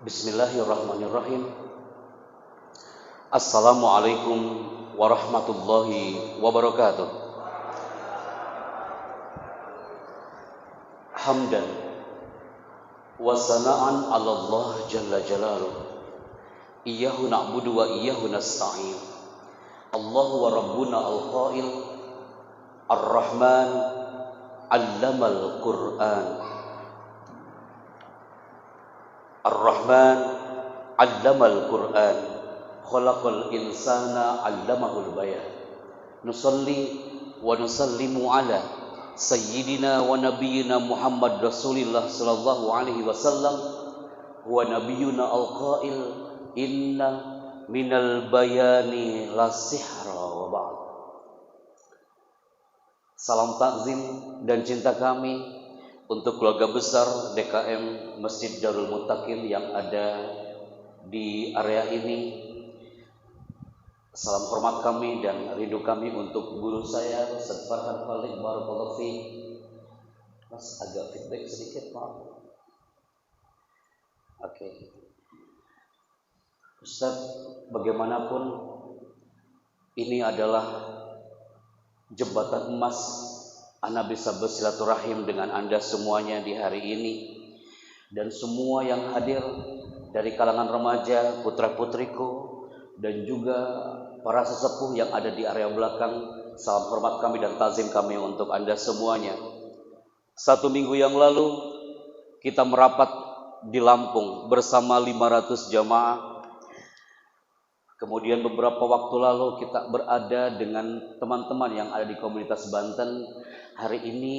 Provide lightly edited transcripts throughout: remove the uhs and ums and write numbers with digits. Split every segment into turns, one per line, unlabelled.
Bismillahirrahmanirrahim. Assalamualaikum warahmatullahi wabarakatuh. Hamdan wa sana'an 'ala Allah jalla jalaluh. Iyyahu na'budu wa iyyahu nasta'in. Allahu wa rabbuna al-qail Ar-Rahman 'allamal Qur'an. Ar-Rahman 'allamal Qur'an. Khalaqal insana 'allamahul bayan. Nusalli wa nusallimu ala sayyidina wa nabiyyina Muhammad Rasulillah sallallahu alaihi wasallam wa nabiyyuna al-qail inna minal bayani la sihra wa ba'd. Salam takzim dan cinta kami untuk keluarga besar DKM Masjid Darul Muttaqin yang ada di area ini. Salam hormat kami dan rindu kami untuk guru saya Ustaz Farhan Khalid barakallahu fi. Mas agak feedback sedikit, maaf. Oke. Ustaz, bagaimanapun ini adalah jembatan emas, Ana bisa bersilaturahim dengan Anda semuanya di hari ini. Dan semua yang hadir dari kalangan remaja, putra-putriku, dan juga para sesepuh yang ada di area belakang, salam hormat kami dan tazim kami untuk Anda semuanya. 1 minggu yang lalu kita merapat di Lampung bersama 500 jamaah. Kemudian beberapa waktu lalu kita berada dengan teman-teman yang ada di komunitas Banten. Hari ini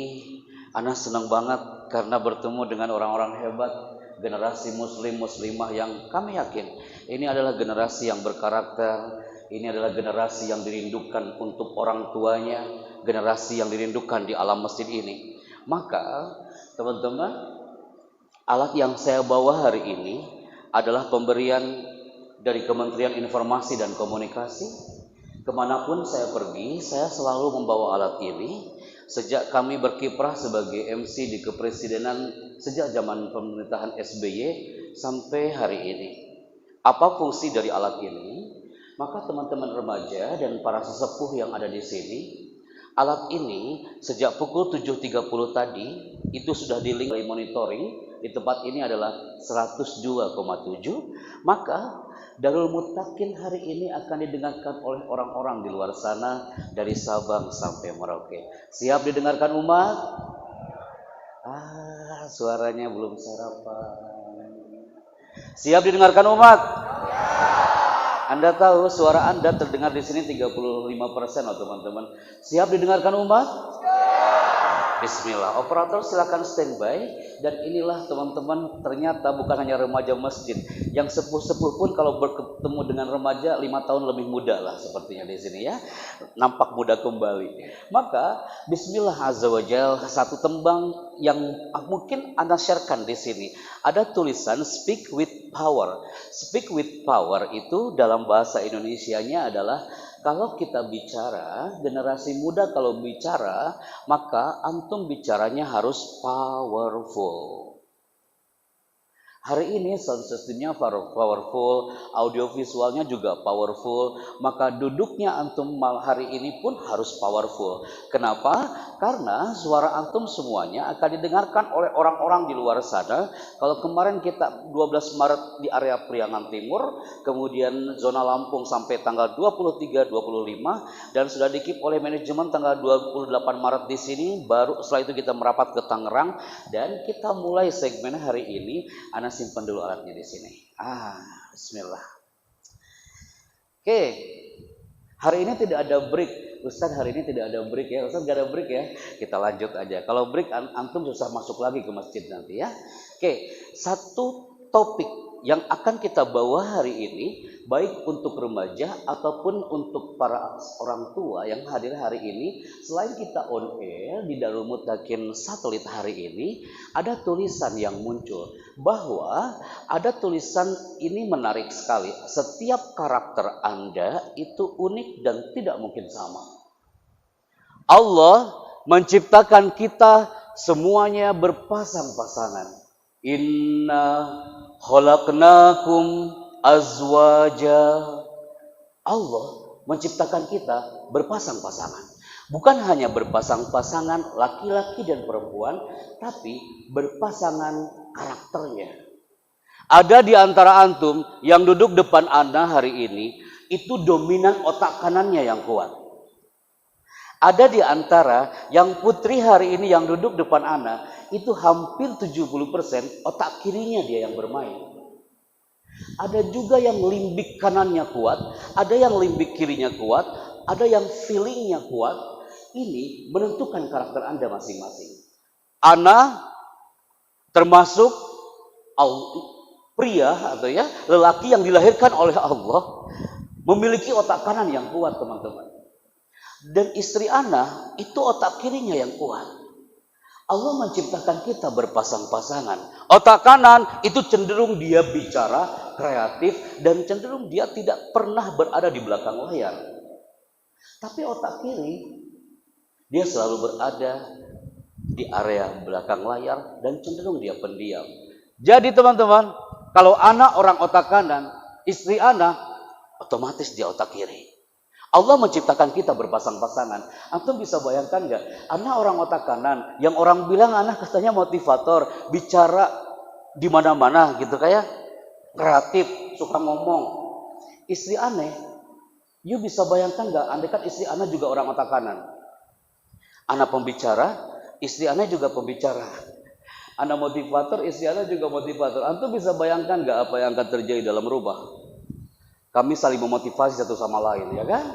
Ana senang banget karena bertemu dengan orang-orang hebat, generasi muslim muslimah yang kami yakin ini adalah generasi yang berkarakter, ini adalah generasi yang dirindukan untuk orang tuanya, generasi yang dirindukan di alam masjid ini. Maka teman-teman, alat yang saya bawa hari ini adalah pemberian dari Kementerian Informasi dan Komunikasi. Kemanapun saya pergi, saya selalu membawa alat ini. Sejak kami berkiprah sebagai MC di kepresidenan sejak zaman pemerintahan SBY sampai hari ini. Apa fungsi dari alat ini? Maka teman-teman remaja dan para sesepuh yang ada di sini, alat ini sejak pukul 7.30 tadi itu sudah di-link dari monitoring. Di tempat ini adalah 102,7. Maka Darul Muttaqin hari ini akan didengarkan oleh orang-orang di luar sana dari Sabang sampai Merauke. Siap didengarkan umat? Suaranya belum sarapan. Siap didengarkan umat? Anda tahu suara Anda terdengar di sini 35% loh teman-teman. Siap didengarkan umat? Bismillah. Operator silakan standby. Dan inilah teman-teman, ternyata bukan hanya remaja masjid, yang sepuh-sepuh pun kalau bertemu dengan remaja 5 tahun lebih muda lah sepertinya di sini ya, nampak muda kembali. Maka Bismillah azza wajal, satu tembang yang mungkin Anda sharekan di sini. Ada tulisan speak with power. Speak with power itu dalam bahasa Indonesianya adalah, kalau kita bicara, generasi muda kalau bicara, maka antum bicaranya harus powerful. Hari ini sound systemnya powerful, audio visualnya juga powerful, maka duduknya antum hari ini pun harus powerful. Kenapa? Karena suara antum semuanya akan didengarkan oleh orang-orang di luar sana. Kalau kemarin kita 12 Maret di area Priangan Timur, kemudian zona Lampung sampai tanggal 23-25, dan sudah dikip oleh manajemen tanggal 28 Maret di sini, baru setelah itu kita merapat ke Tangerang, dan kita mulai segmen hari ini. Ana simpan dulu alatnya di sini. Bismillah. Oke. Hari ini tidak ada break. Ustaz, hari ini tidak ada break ya. Ustaz, gak ada break ya. Kita lanjut aja. Kalau break antum susah masuk lagi ke masjid nanti ya. Oke. Satu topik yang akan kita bawa hari ini, baik untuk remaja ataupun untuk para orang tua yang hadir hari ini, selain kita on air di Darul Muttaqin satelit hari ini, ada tulisan yang muncul bahwa ada tulisan ini menarik sekali. Setiap karakter Anda itu unik dan tidak mungkin sama. Allah menciptakan kita semuanya berpasang-pasangan. Inna Khalaqnakum azwaja. Allah menciptakan kita berpasang-pasangan. Bukan hanya berpasang-pasangan laki-laki dan perempuan, tapi berpasangan karakternya. Ada di antara antum yang duduk depan Anda hari ini, itu dominan otak kanannya yang kuat. Ada di antara yang putri hari ini yang duduk depan Anda, itu hampir 70% otak kirinya dia yang bermain. Ada juga yang limbik kanannya kuat, ada yang limbik kirinya kuat, ada yang feelingnya kuat. Ini menentukan karakter Anda masing-masing. Ana termasuk pria atau ya lelaki yang dilahirkan oleh Allah memiliki otak kanan yang kuat, teman-teman. Dan istri Ana itu otak kirinya yang kuat. Allah menciptakan kita berpasang-pasangan. Otak kanan itu cenderung dia bicara, kreatif, dan cenderung dia tidak pernah berada di belakang layar. Tapi otak kiri, dia selalu berada di area belakang layar dan cenderung dia pendiam. Jadi teman-teman, kalau anak orang otak kanan, istri anak, otomatis dia otak kiri. Allah menciptakan kita berpasang-pasangan. Antum bisa bayangkan nggak? Anak orang otak kanan, yang orang bilang anak katanya motivator, bicara di mana-mana gitu, kayak kreatif, suka ngomong. Istri aneh, you bisa bayangkan nggak? Andai kan istri anak juga orang otak kanan. Anak pembicara, istri anak juga pembicara. Anak motivator, istri anak juga motivator. Antum bisa bayangkan nggak apa yang akan terjadi dalam rumah? Kami saling memotivasi satu sama lain, ya kan?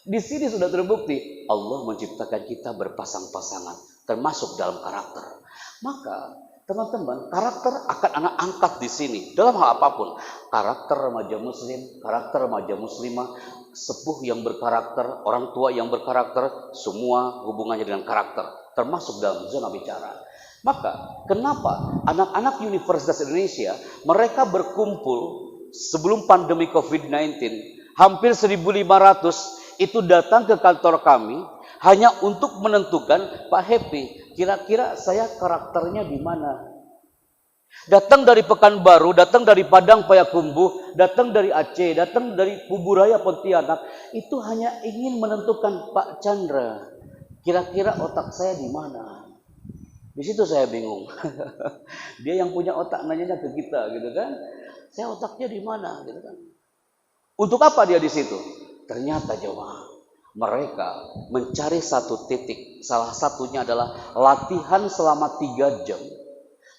Di sini sudah terbukti Allah menciptakan kita berpasang-pasangan, termasuk dalam karakter. Maka teman-teman, karakter akan anak angkat di sini dalam hal apapun. Karakter remaja muslim, karakter remaja muslimah, sepuh yang berkarakter, orang tua yang berkarakter, semua hubungannya dengan karakter, termasuk dalam zona bicara. Maka kenapa anak-anak Universitas Indonesia mereka berkumpul sebelum pandemi COVID-19, hampir 1.500 itu datang ke kantor kami hanya untuk menentukan, Pak Happy, kira-kira saya karakternya di mana? Datang dari Pekanbaru, datang dari Padang Payakumbuh, datang dari Aceh, datang dari Kuburaya Pontianak, itu hanya ingin menentukan, Pak Chandra, kira-kira otak saya di mana? Di situ saya bingung. Dia yang punya otak nanyanya ke kita, gitu kan? Saya otaknya di mana, gitu kan? Untuk apa dia di situ? Ternyata jemaah, mereka mencari satu titik. Salah satunya adalah latihan selama 3 jam.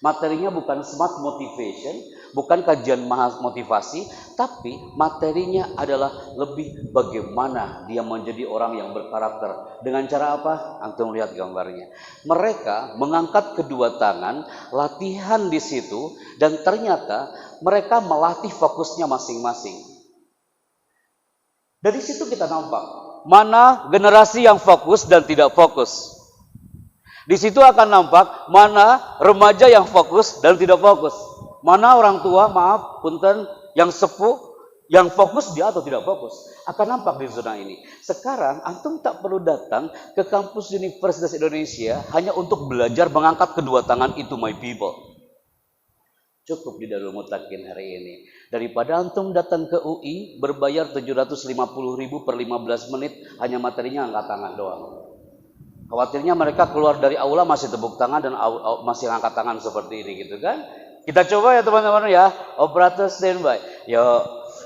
Materinya bukan smart motivation, bukan kajian motivasi, tapi materinya adalah lebih bagaimana dia menjadi orang yang berkarakter. Dengan cara apa? Antum lihat gambarnya. Mereka mengangkat kedua tangan, latihan di situ, dan ternyata mereka melatih fokusnya masing-masing. Dari situ kita nampak mana generasi yang fokus dan tidak fokus. Di situ akan nampak mana remaja yang fokus dan tidak fokus. Mana orang tua, maaf, punten, yang sepuh, yang fokus dia atau tidak fokus. Akan nampak di zona ini. Sekarang antum tak perlu datang ke kampus Universitas Indonesia hanya untuk belajar mengangkat kedua tangan, itu my people. Cukup di Darul Mutakin hari ini. Daripada antum datang ke UI berbayar 750.000 per 15 menit hanya materinya angkat tangan doang. Khawatirnya mereka keluar dari aula masih tepuk tangan dan masih angkat tangan seperti ini, gitu kan? Kita coba ya teman-teman ya. Operator standby. Yuk,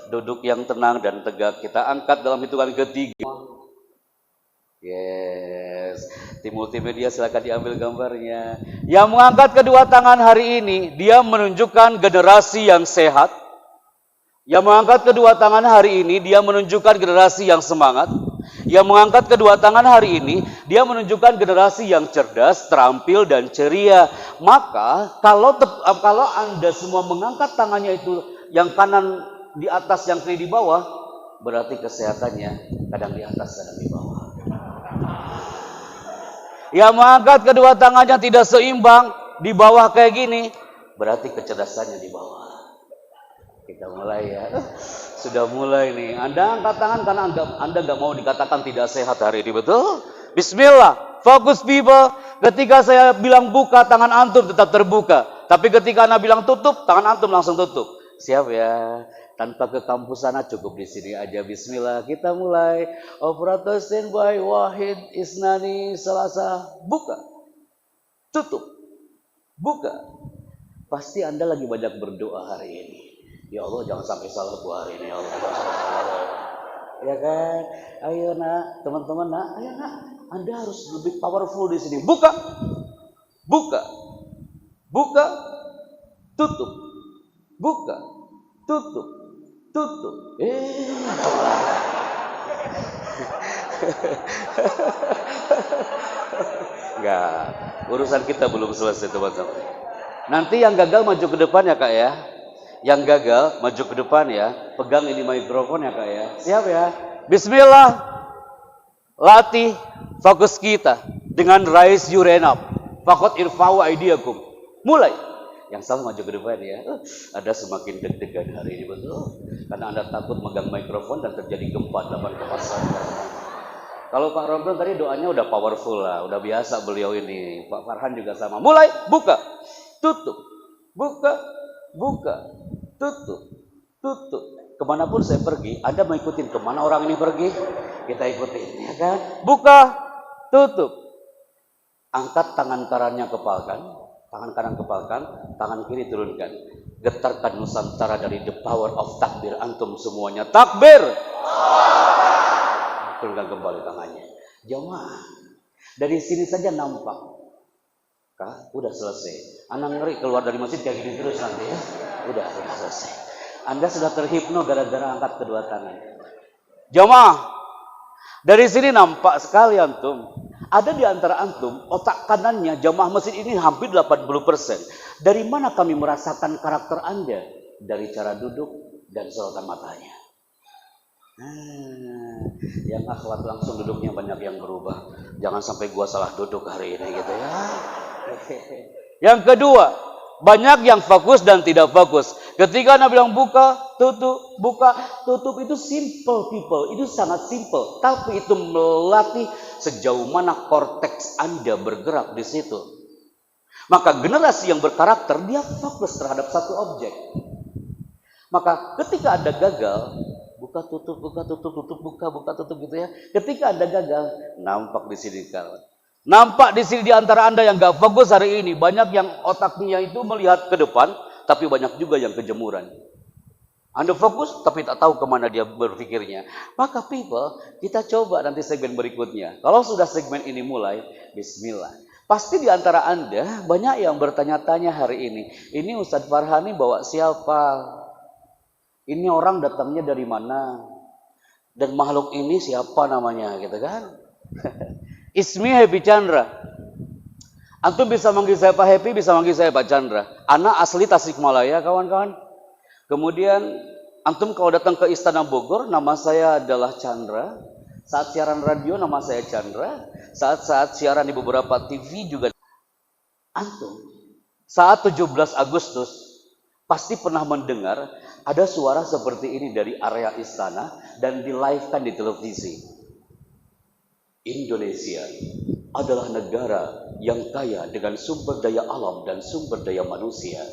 duduk yang tenang dan tegak. Kita angkat dalam hitungan ketiga. Yes. Tim multimedia silakan diambil gambarnya. Yang mengangkat kedua tangan hari ini, dia menunjukkan generasi yang sehat. Yang mengangkat kedua tangan hari ini, dia menunjukkan generasi yang semangat. Yang mengangkat kedua tangan hari ini, dia menunjukkan generasi yang cerdas, terampil, dan ceria. Maka kalau Anda semua mengangkat tangannya itu, yang kanan di atas, yang kiri di bawah, berarti kesehatannya kadang di atas, kadang di bawah. Yang mengangkat kedua tangannya tidak seimbang, di bawah kayak gini, berarti kecerdasannya di bawah. Kita mulai ya. Sudah mulai nih. Anda angkat tangan karena Anda nggak mau dikatakan tidak sehat hari ini, betul? Bismillah. Fokus people. Ketika saya bilang buka, tangan antum tetap terbuka. Tapi ketika Ana bilang tutup, tangan antum langsung tutup. Siap ya? Tanpa ke kampus sana, cukup di sini aja. Bismillah, kita mulai. Operator standby, Wahid, Isnani, Selasa. Buka, tutup, buka. Pasti Anda lagi banyak berdoa hari ini. Ya Allah, jangan sampai salah gua hari ini. Ya Allah, jangan sampai salah. Ya kan? Ayo nak, teman-teman nak, ayo nak. Anda harus lebih powerful di sini. Buka, buka, buka, tutup, buka, tutup, tutup. Enggak, urusan kita belum selesai teman-teman. Nanti yang gagal maju ke depan ya kak ya. Yang gagal maju ke depan ya. Pegang ini mikrofon ya kak ya. Siap ya? Bismillah. Latih fokus kita dengan raise your hand up. Fakot irfa'u aidiakum. Mulai. Yang salah maju ke depan ya. Ada semakin deg-degan hari ini betul. Karena Anda takut megang mikrofon dan terjadi gempa 8,1. Kalau Pak Romdon tadi doanya udah powerful lah, udah biasa beliau ini. Pak Farhan juga sama. Mulai, buka, tutup, buka, buka, tutup, tutup. Kemanapun saya pergi, Anda mau ikutin kemana orang ini pergi? Kita ikutin, ya kan? Buka, tutup. Angkat tangan kanannya kepalkan, tangan kanan kepalkan, tangan kiri turunkan. Getarkan Nusantara dari the power of takbir. Antum semuanya takbir. Turunkan kembali tangannya. Jamaah, dari sini saja nampak. Kak, udah selesai. Anak ngeri keluar dari masjid kayak gini terus nanti ya. Udah selesai. Anda sudah terhipno gara-gara angkat kedua tangan. Jamaah, dari sini nampak sekali antum. Ada di antara antum, otak kanannya jamaah masjid ini hampir 80%. Dari mana kami merasakan karakter Anda? Dari cara duduk dan sorotan matanya. Yang akhwat langsung duduknya banyak yang berubah. Jangan sampai gua salah duduk hari ini gitu ya. Yang kedua, banyak yang fokus dan tidak fokus. Ketika Anda bilang buka, tutup itu simple people, itu sangat simple. Tapi itu melatih sejauh mana korteks Anda bergerak di situ. Maka generasi yang berkarakter dia fokus terhadap satu objek. Maka ketika Anda gagal, buka tutup, buka tutup gitu ya. Ketika Anda gagal, nampak di sini kawan. Nampak di sini di antara Anda yang gak fokus hari ini, banyak yang otaknya itu melihat ke depan, tapi banyak juga yang kejemuran. Anda fokus, tapi tak tahu kemana dia berpikirnya. Maka people, kita coba nanti segmen berikutnya. Kalau sudah segmen ini mulai, bismillah. Pasti di antara Anda banyak yang bertanya-tanya hari ini. Ini Ustadz Farhani bawa siapa? Ini orang datangnya dari mana? Dan makhluk ini siapa namanya gitu kan? Ismi Happy Chandra. Antum bisa manggil saya Pak Happy, bisa manggil saya Pak Chandra. Anak asli Tasikmalaya kawan-kawan. Kemudian antum kalau datang ke Istana Bogor, nama saya adalah Chandra. Saat siaran radio nama saya Chandra. Saat siaran di beberapa TV juga. Antum saat 17 Agustus pasti pernah mendengar ada suara seperti ini dari area istana dan di-live-kan di televisi. Indonesia adalah negara yang kaya dengan sumber daya alam dan sumber daya manusia.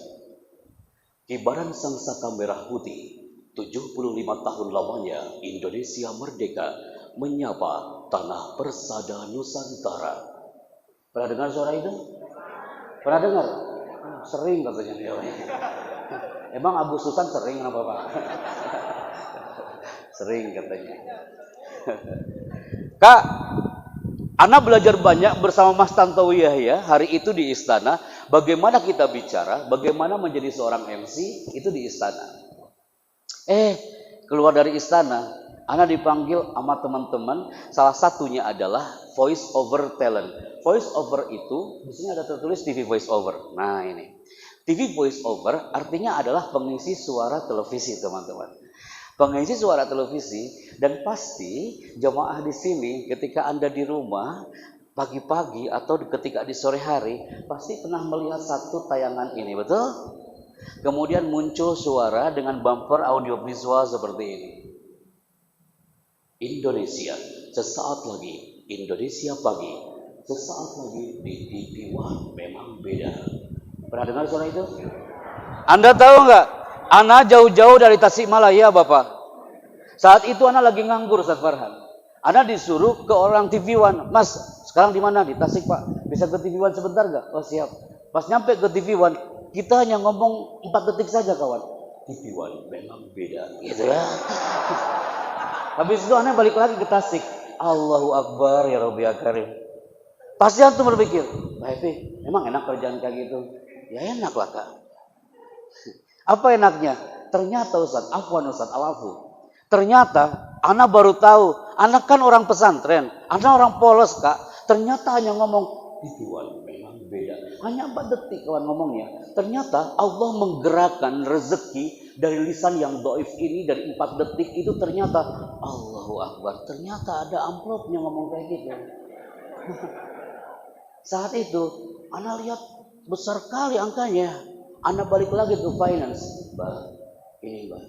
Kibaran sangsaka merah putih, 75 tahun lamanya Indonesia merdeka menyapa tanah persada Nusantara. Pernah dengar suara itu? Pernah dengar? Sering katanya dia. Emang Abu Susan sering apa Pak? Sering katanya. Kak, Ana belajar banyak bersama Mas Tantowi Yahya hari itu di istana. Bagaimana kita bicara, bagaimana menjadi seorang MC itu di istana. Keluar dari istana, Ana dipanggil sama teman-teman. Salah satunya adalah voice over talent. Voice over itu, di sini ada tertulis TV voice over. Nah ini. TV voice over artinya adalah pengisi suara televisi, teman-teman. Pengisi suara televisi, dan pasti jemaah di sini ketika Anda di rumah pagi-pagi atau ketika di sore hari pasti pernah melihat satu tayangan ini, betul? Kemudian muncul suara dengan bumper audiovisual seperti ini. Indonesia, sesaat lagi Indonesia pagi, sesaat lagi di TV One memang beda. Pernah dengar suara itu? Anda tahu nggak? Ana jauh-jauh dari Tasikmalaya, Bapak. Saat itu Ana lagi nganggur, Ustaz Farhan. Ana disuruh ke orang TV One. Mas, sekarang di mana? Di Tasik, Pak. Bisa ke TV One sebentar nggak? Oh, siap. Pas nyampe ke TV One, kita hanya ngomong 4 detik saja, kawan. TV One memang beda, gitu ya. Habis itu Ana balik lagi ke Tasik. Allahu Akbar, ya Rabbi ya Karim. Pasti antum berpikir, Pak Evi, emang enak kerjaan kayak gitu? Ya enak lah, Kak. Apa enaknya? Ternyata Ustaz, afwan Ustaz, alafu. Ternyata Ana baru tahu, Ana kan orang pesantren, Ana orang polos, Kak. Ternyata hanya ngomong Tuhan memang beda. Hanya 4 detik kawan ngomongnya. Ternyata Allah menggerakkan rezeki dari lisan yang dhaif ini dari 4 detik itu ternyata Allahu Akbar. Ternyata ada amplopnya ngomong kayak gitu. Saat itu Ana lihat besar kali angkanya. Ana balik lagi ke finance. Mbak, ini Mbak.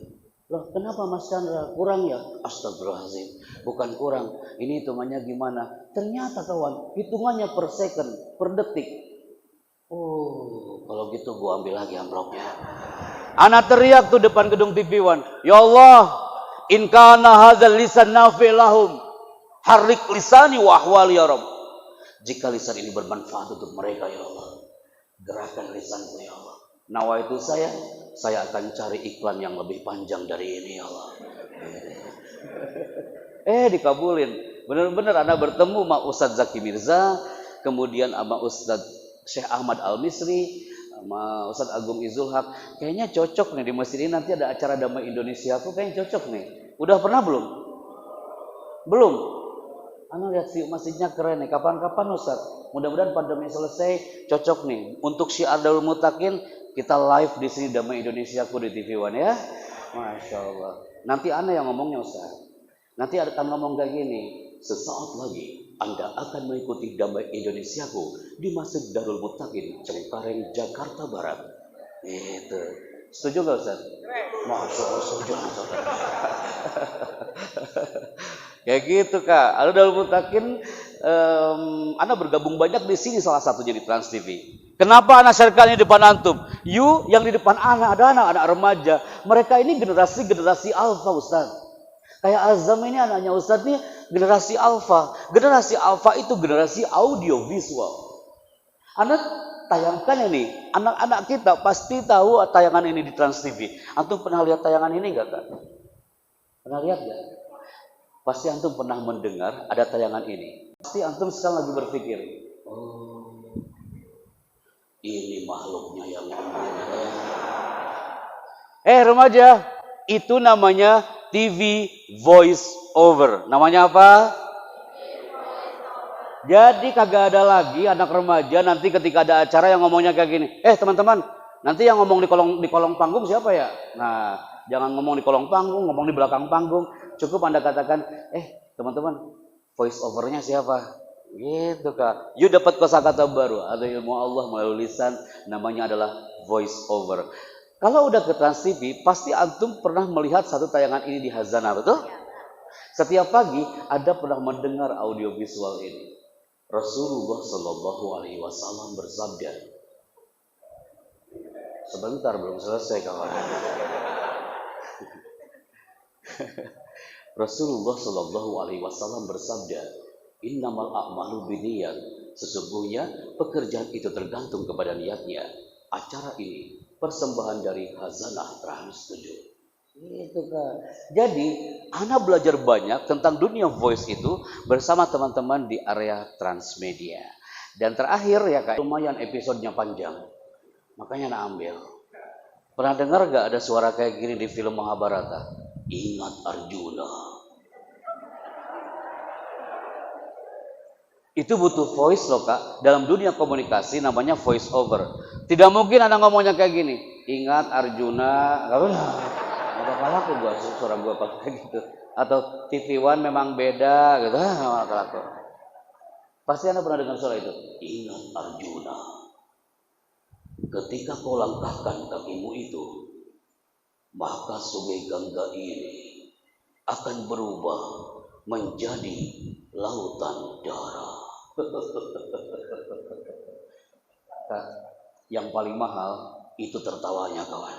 Loh, kenapa Mas Chandra? Kurang ya? Astagfirullahaladzim. Bukan kurang. Ini hitungannya gimana? Ternyata kawan, hitungannya per second, per detik. Oh, kalau gitu gua ambil lagi amplopnya. Ana teriak tuh depan gedung TV One. Ya Allah, in kana hadzal lisan nafi lahum. Harik lisani wa ahwali ya Rabb. Jika lisan ini bermanfaat untuk mereka ya Allah, gerakan lisanku ya Allah. Nawaitu saya akan cari iklan yang lebih panjang dari ini ya Allah. Dikabulin. Benar-benar Anda bertemu sama Ustadz Zaki Mirza, kemudian sama Ustadz Syekh Ahmad Al-Misri, sama Ustadz Agung Izul Haq. Kayaknya cocok nih di masjid ini, nanti ada acara Damai Indonesia. Aku kayaknya cocok nih. Udah pernah belum? Belum? Anda lihat view masjidnya keren nih. Kapan-kapan Ustadz? Mudah-mudahan pandemi selesai, cocok nih. Untuk Syiar Darul Mutakin, kita live di sini Damai Indonesiaku di TV One ya. Masya Allah. Nanti Anda yang ngomongnya Ustaz. Nanti akan ngomong kayak gini. Sesaat lagi Anda akan mengikuti Damai Indonesiaku di Masjid Darul Mutakin, Cengkareng, Jakarta Barat. Itu. Setuju nggak Ustaz? Masya Allah, setuju. Kayak gitu Kak. Ada Darul Mutakin. Anda bergabung banyak di sini, salah satunya di Trans TV. Kenapa anak sharekan ini depan antum? You yang di depan anak ada anak-anak remaja. Mereka ini generasi alfa Ustaz. Kayak Azam ini anaknya Ustaz nih generasi alfa. Generasi alfa itu generasi audio visual. Anda tayangkan ini, anak-anak kita pasti tahu tayangan ini di Trans TV. Antum pernah lihat tayangan ini enggak Kak? Pernah lihat enggak? Pasti antum pernah mendengar ada tayangan ini. Pasti antum sekarang lagi berpikir, oh, ini makhluknya yang remaja, itu namanya TV voice over. Namanya apa? Jadi kagak ada lagi anak remaja nanti ketika ada acara yang ngomongnya kayak gini. Teman-teman, nanti yang ngomong di kolong panggung siapa ya? Nah, jangan ngomong di kolong panggung, ngomong di belakang panggung. Cukup Anda katakan, teman-teman, voice overnya siapa? Gitu Kak. You dapat kosakata baru. Ada ilmu Allah melalui lisan, namanya adalah voice over. Kalau udah ke Trans TV, pasti antum pernah melihat satu tayangan ini di Hazanah, betul? Setiap pagi ada pernah mendengar audio visual ini. Rasulullah Shallallahu Alaihi Wasallam bersabda. Sebentar belum selesai kawan. Rasulullah Shallallahu Alaihi Wasallam bersabda, Innamal a'malu binniyat. Sesungguhnya pekerjaan itu tergantung kepada niatnya. Acara ini persembahan dari Hazanah Trans 7. Itu Kak. Jadi, Ana belajar banyak tentang dunia voice itu bersama teman-teman di area Transmedia. Dan terakhir ya Kak, lumayan episodenya panjang. Makanya Ana ambil. Pernah dengar gak ada suara kayak gini di film Mahabharata? Ingat Arjuna. Itu butuh voice loh Kak. Dalam dunia komunikasi namanya voice over. Tidak mungkin Anda ngomongnya kayak gini. Ingat Arjuna. Gak bakal laku suara gue pakai gitu. Atau TV One memang beda gitu. Gak bakal laku. Pasti Anda pernah dengar suara itu. Ingat Arjuna. Ketika kau langkahkan kakimu itu, maka sungai Gangga ini akan berubah menjadi lautan darah. Yang paling mahal itu tertawanya kawan.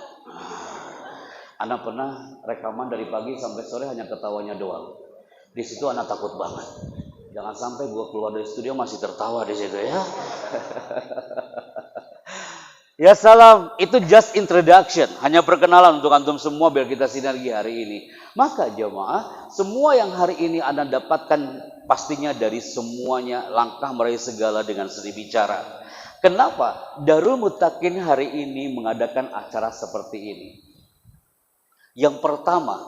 Anak pernah rekaman dari pagi sampai sore hanya ketawanya doang. Di situ anak takut banget. Jangan sampai gua keluar dari studio masih tertawa di situ ya. Ya salam, itu just introduction, hanya perkenalan untuk antum semua biar kita sinergi hari ini. Maka jemaah, semua yang hari ini Anda dapatkan pastinya dari semuanya langkah meraih segala dengan seni bicara. Kenapa? Darul Muttaqin hari ini mengadakan acara seperti ini. Yang pertama,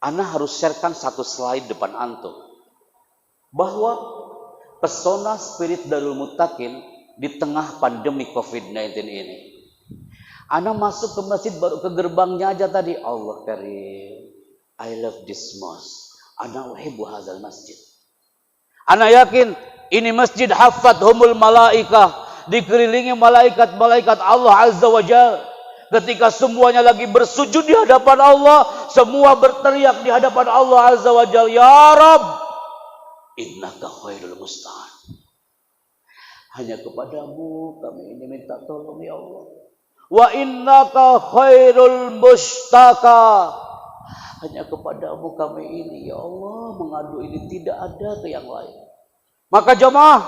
Anda harus sharekan satu slide depan antum. Bahwa pesona spirit Darul Muttaqin di tengah pandemi COVID-19 ini. Ana masuk ke masjid baru ke gerbangnya aja tadi. Allah karim. I love this mosque. Ana uhibbu hadzal masjid. Ana yakin ini masjid haffathumul malaikah. Dikelilingi malaikat-malaikat Allah Azza wa Jalla. Ketika semuanya lagi bersujud di hadapan Allah. Semua berteriak di hadapan Allah Azza wa Jalla. Ya Rabb. Innaka khairul musta'an. Hanya kepadamu kami ini minta tolong ya Allah. Wa innaka khairul mustaka. Hanya kepadamu kami ini ya Allah mengadu ini, tidak ada ke yang lain. Maka jemaah,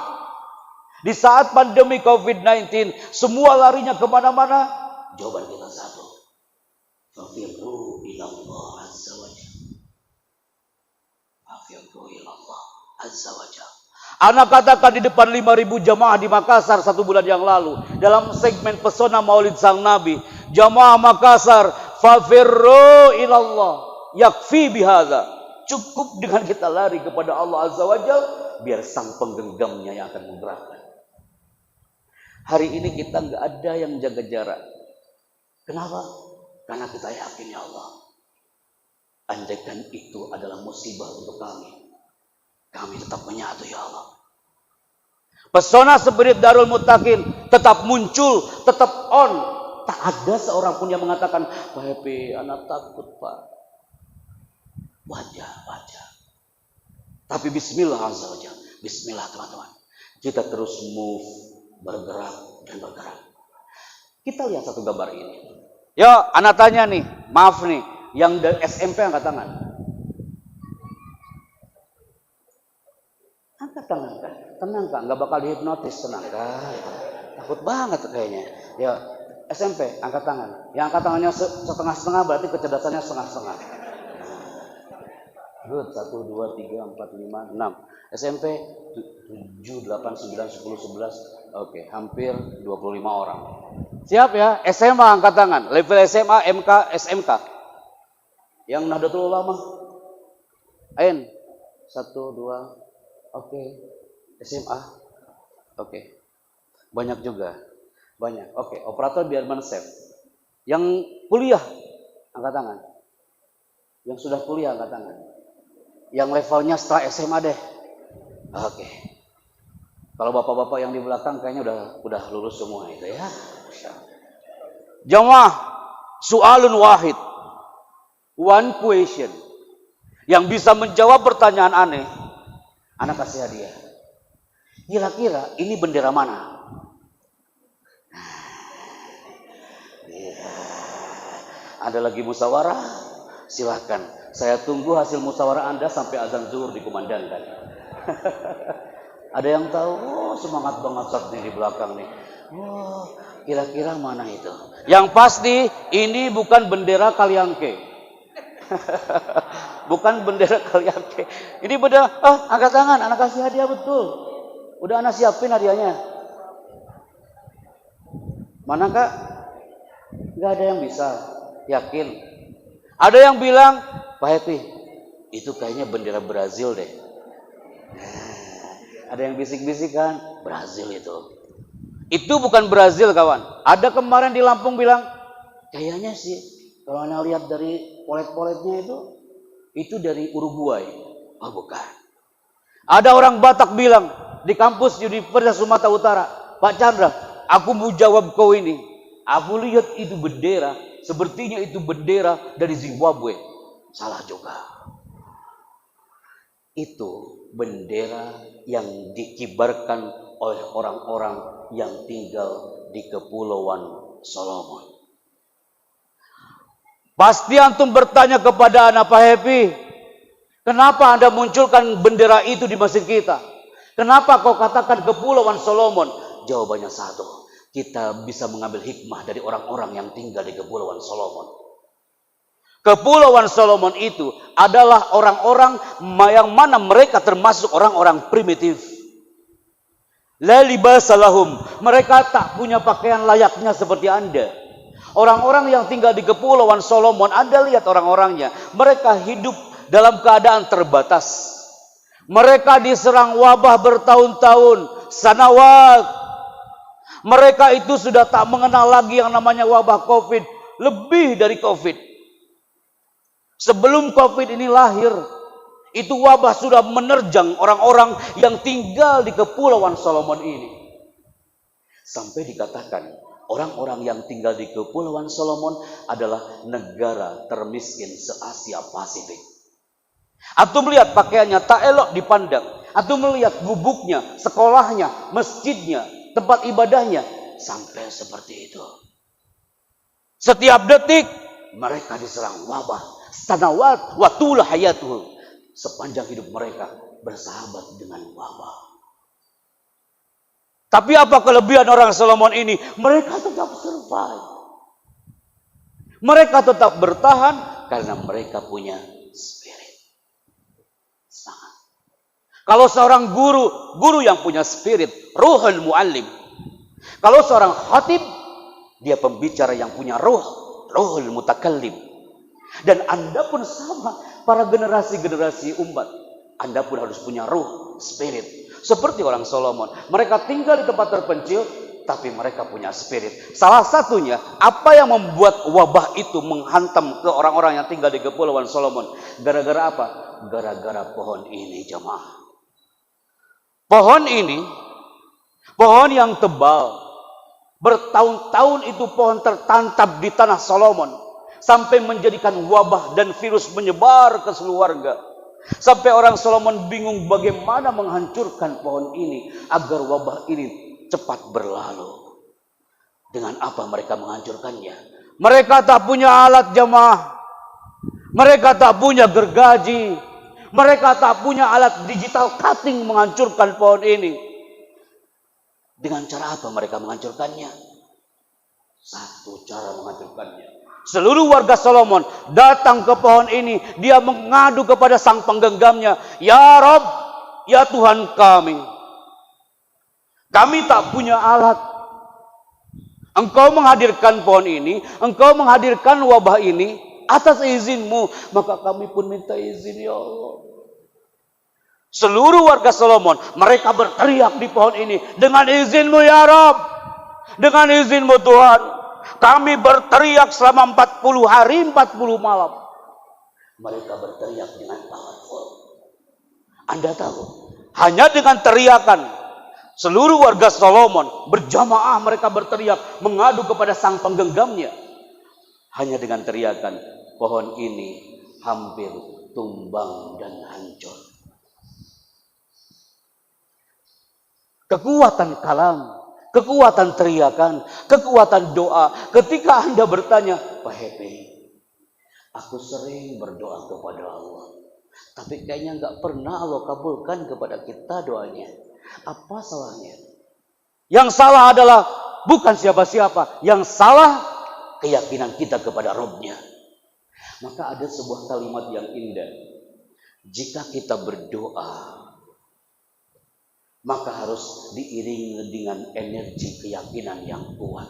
di saat pandemi COVID-19 semua larinya kemana-mana. Jawaban kita satu. Fafirru ilallah azza wa jalla. Fafirru ilallah azza wa jalla. Anak katakan di depan 5.000 jamaah di Makassar 1 bulan yang lalu. Dalam segmen pesona maulid sang Nabi. Jamaah Makassar. Fafirru ilallah. Yakfi bihadza. Cukup dengan kita lari kepada Allah Azza wa Jalla. Biar sang penggenggamnya yang akan menggerakkan. Hari ini kita nggak ada yang jaga jarak. Kenapa? Karena kita yakin ya Allah. Andaikan itu adalah musibah untuk kami. Kami tetap menyatu ya Allah. Pesona spirit Darul Muttaqin tetap muncul, tetap on. Tak ada seorang pun yang mengatakan, Pak Happy, anak takut Pak. Wajah. Tapi bismillah azza wajalla. Bismillah teman-teman. Kita terus move, bergerak. Kita lihat satu gambar ini. Yo, anak tanya nih, maaf nih, yang dari SMP angkat tangan. Angkat tangan kan, tenang kan, nggak bakal dihipnotis, tenang kan. Takut banget kayaknya. Ya SMP angkat tangan. Yang angkat tangannya setengah-setengah berarti kecerdasannya setengah-setengah. Good, 1, 2, 3, 4, 5, 6. SMP 7, 8, 9, 10, 11. Oke, hampir 25 orang. Siap ya? SMA angkat tangan. Level SMA, MK, SMK. Yang Nahdlatul Ulama. Ain. 1, 2. Oke. SMA. Oke. Banyak juga. Banyak. Oke. Operator Biarman Chef. Yang kuliah angkat tangan. Yang sudah kuliah angkat tangan. Yang levelnya setelah SMA deh. Oke. Kalau bapak-bapak yang di belakang kayaknya udah lulus semua itu ya. Jamaah, soalun wahid. One question. Yang bisa menjawab pertanyaan aneh. Anak kasih hadiah. Kira-kira ini bendera mana? Ada lagi musyawarah? Silahkan. Saya tunggu hasil musyawarah Anda sampai azan zuhur dikumandangkan. Ada yang tahu? Oh, semangat banget saat nih di belakang nih. Oh, kira-kira mana itu? Yang pasti ini bukan bendera Kaliangke. Bukan bendera Kaliangke. Ini bendera, angkat tangan, anak kasih hadiah betul. Udah anak siapin hadiahnya. Mana Kak? Gak ada yang bisa. Yakin? Ada yang bilang, Pak Happy, itu kayaknya bendera Brazil deh. Ada yang bisik-bisik kan? Brazil itu. Itu bukan Brazil kawan. Ada kemarin di Lampung bilang, kayaknya sih kalau anda lihat dari polet-poletnya itu dari Uruguay. Oh bukan. Ada orang Batak bilang di kampus Universitas Sumatera Utara, Pak Chandra, aku mau jawab kau ini. Aku lihat itu bendera, sepertinya itu bendera dari Zimbabwe. Salah juga. Itu bendera yang dikibarkan oleh orang-orang yang tinggal di Kepulauan Solomon. Pasti antum bertanya kepada anak Pak Happy, kenapa Anda munculkan bendera itu di masjid kita? Kenapa kau katakan Kepulauan Solomon? Jawabannya satu, kita bisa mengambil hikmah dari orang-orang yang tinggal di Kepulauan Solomon. Kepulauan Solomon itu adalah orang-orang yang mana mereka termasuk orang-orang primitif. La libasa lahum, mereka tak punya pakaian layaknya seperti Anda. Orang-orang yang tinggal di Kepulauan Solomon, Anda lihat orang-orangnya, mereka hidup dalam keadaan terbatas. Mereka diserang wabah bertahun-tahun, sanawat. Mereka itu sudah tak mengenal lagi yang namanya wabah Covid, lebih dari Covid. Sebelum Covid ini lahir, itu wabah sudah menerjang orang-orang yang tinggal di Kepulauan Solomon ini. Sampai dikatakan, orang-orang yang tinggal di Kepulauan Solomon adalah negara termiskin se-Asia Pasifik. Antum melihat pakaiannya tak elok dipandang. Antum melihat gubuknya, sekolahnya, masjidnya, tempat ibadahnya, sampai seperti itu. Setiap detik mereka diserang wabah. Sanawat watulah hayatuh. Sepanjang hidup mereka bersahabat dengan wabah. Tapi apa kelebihan orang Solomon ini? Mereka tetap survive. Mereka tetap bertahan karena mereka punya spirit. Semangat. Kalau seorang guru yang punya spirit, ruhul muallim. Kalau seorang khatib, dia pembicara yang punya ruhul mutakallim. Dan Anda pun sama, para generasi-generasi umat. Anda pun harus punya ruh, spirit. Seperti orang Solomon. Mereka tinggal di tempat terpencil, tapi mereka punya spirit. Salah satunya, apa yang membuat wabah itu menghantam ke orang-orang yang tinggal di Kepulauan Solomon? Gara-gara apa? Gara-gara pohon ini, jemaah. Pohon ini, pohon yang tebal. Bertahun-tahun itu pohon tertantap di tanah Solomon. Sampai menjadikan wabah dan virus menyebar ke seluruh warga. Sampai orang Solomon bingung bagaimana menghancurkan pohon ini agar wabah ini cepat berlalu. Dengan apa mereka menghancurkannya? Mereka tak punya alat jemaah. Mereka tak punya gergaji. Mereka tak punya alat digital cutting menghancurkan pohon ini. Dengan cara apa mereka menghancurkannya? Satu cara menghancurkannya. Seluruh warga Solomon datang ke pohon ini. Dia mengadu kepada sang penggenggamnya. Ya Rob, ya Tuhan kami. Kami tak punya alat. Engkau menghadirkan pohon ini. Engkau menghadirkan wabah ini atas izinmu. Maka kami pun minta izin ya Allah. Seluruh warga Solomon, mereka berteriak di pohon ini. Dengan izinmu ya Rob. Dengan izinmu Tuhan. Kami berteriak selama 40 hari, 40 malam. Mereka berteriak dengan powerful. Anda tahu, hanya dengan teriakan, seluruh warga Solomon berjamaah mereka berteriak, mengadu kepada sang penggenggamnya. Hanya dengan teriakan, pohon ini hampir tumbang dan hancur. Kekuatan kalam. Kekuatan teriakan, kekuatan doa. Ketika Anda bertanya, Pak Happy, aku sering berdoa kepada Allah. Tapi kayaknya nggak pernah Allah kabulkan kepada kita doanya. Apa salahnya? Yang salah adalah bukan siapa-siapa. Yang salah keyakinan kita kepada Rabb-Nya. Maka ada sebuah kalimat yang indah. Jika kita berdoa, maka harus diiringi dengan energi keyakinan yang kuat.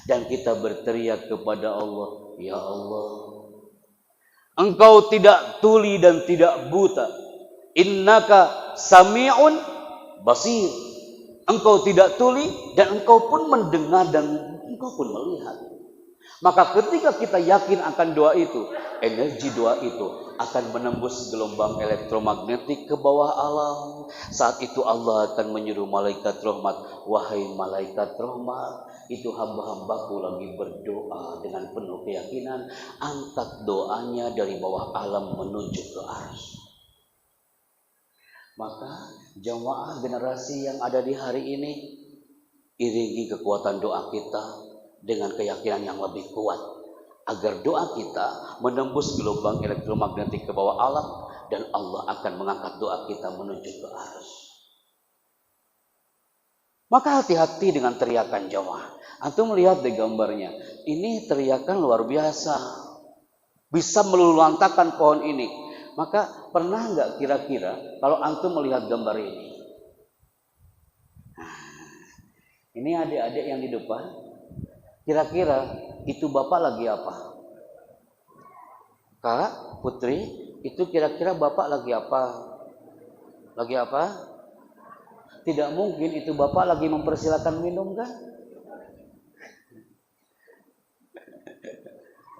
Dan kita berteriak kepada Allah, ya Allah, Engkau tidak tuli dan tidak buta. Innaka sami'un basir. Engkau tidak tuli dan engkau pun mendengar dan engkau pun melihat. Maka ketika kita yakin akan doa itu, energi doa itu akan menembus gelombang elektromagnetik ke bawah alam. Saat itu Allah akan menyuruh malaikat rahmat, wahai malaikat rahmat, itu hamba-hambaku lagi berdoa dengan penuh keyakinan, angkat doanya dari bawah alam menuju ke arsy. Maka jamaah generasi yang ada di hari ini, iringi kekuatan doa kita dengan keyakinan yang lebih kuat, agar doa kita menembus gelombang elektromagnetik ke bawah alam, dan Allah akan mengangkat doa kita menuju ke arus. Maka hati-hati dengan teriakan jemaah. Antum melihat di gambarnya, ini teriakan luar biasa, bisa meluluhlantakkan pohon ini. Maka pernah nggak kira-kira kalau antum melihat gambar ini? Ini adik-adik yang di depan, kira-kira itu bapak lagi apa? Kak, Putri, itu kira-kira bapak lagi apa? Lagi apa? Tidak mungkin itu bapak lagi mempersilakan minum kan?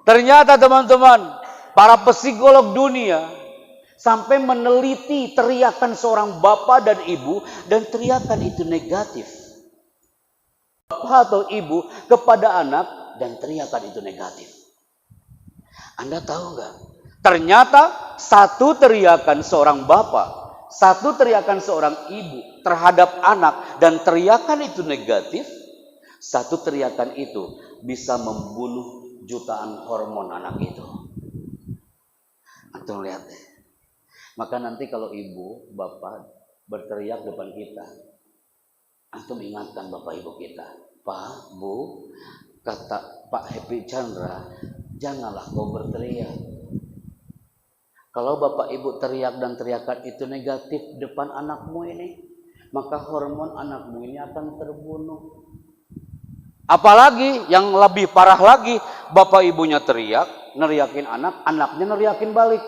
Ternyata teman-teman, para psikolog dunia sampai meneliti teriakan seorang bapak dan ibu, dan teriakan itu negatif. Bapak atau ibu kepada anak, dan teriakan itu negatif. Anda tahu nggak? Ternyata satu teriakan seorang bapak, satu teriakan seorang ibu terhadap anak, dan teriakan itu negatif, satu teriakan itu bisa membunuh jutaan hormon anak itu. Antum lihat deh. Maka nanti kalau ibu, bapak berteriak depan kita, antum ingatkan bapak ibu kita, Pak, Bu, kata Pak Happy Chandra, janganlah kau berteriak. Kalau bapak ibu teriak dan teriakan itu negatif depan anakmu ini, maka hormon anakmu ini akan terbunuh. Apalagi yang lebih parah lagi, bapak ibunya teriak, neriakin anak, anaknya neriakin balik.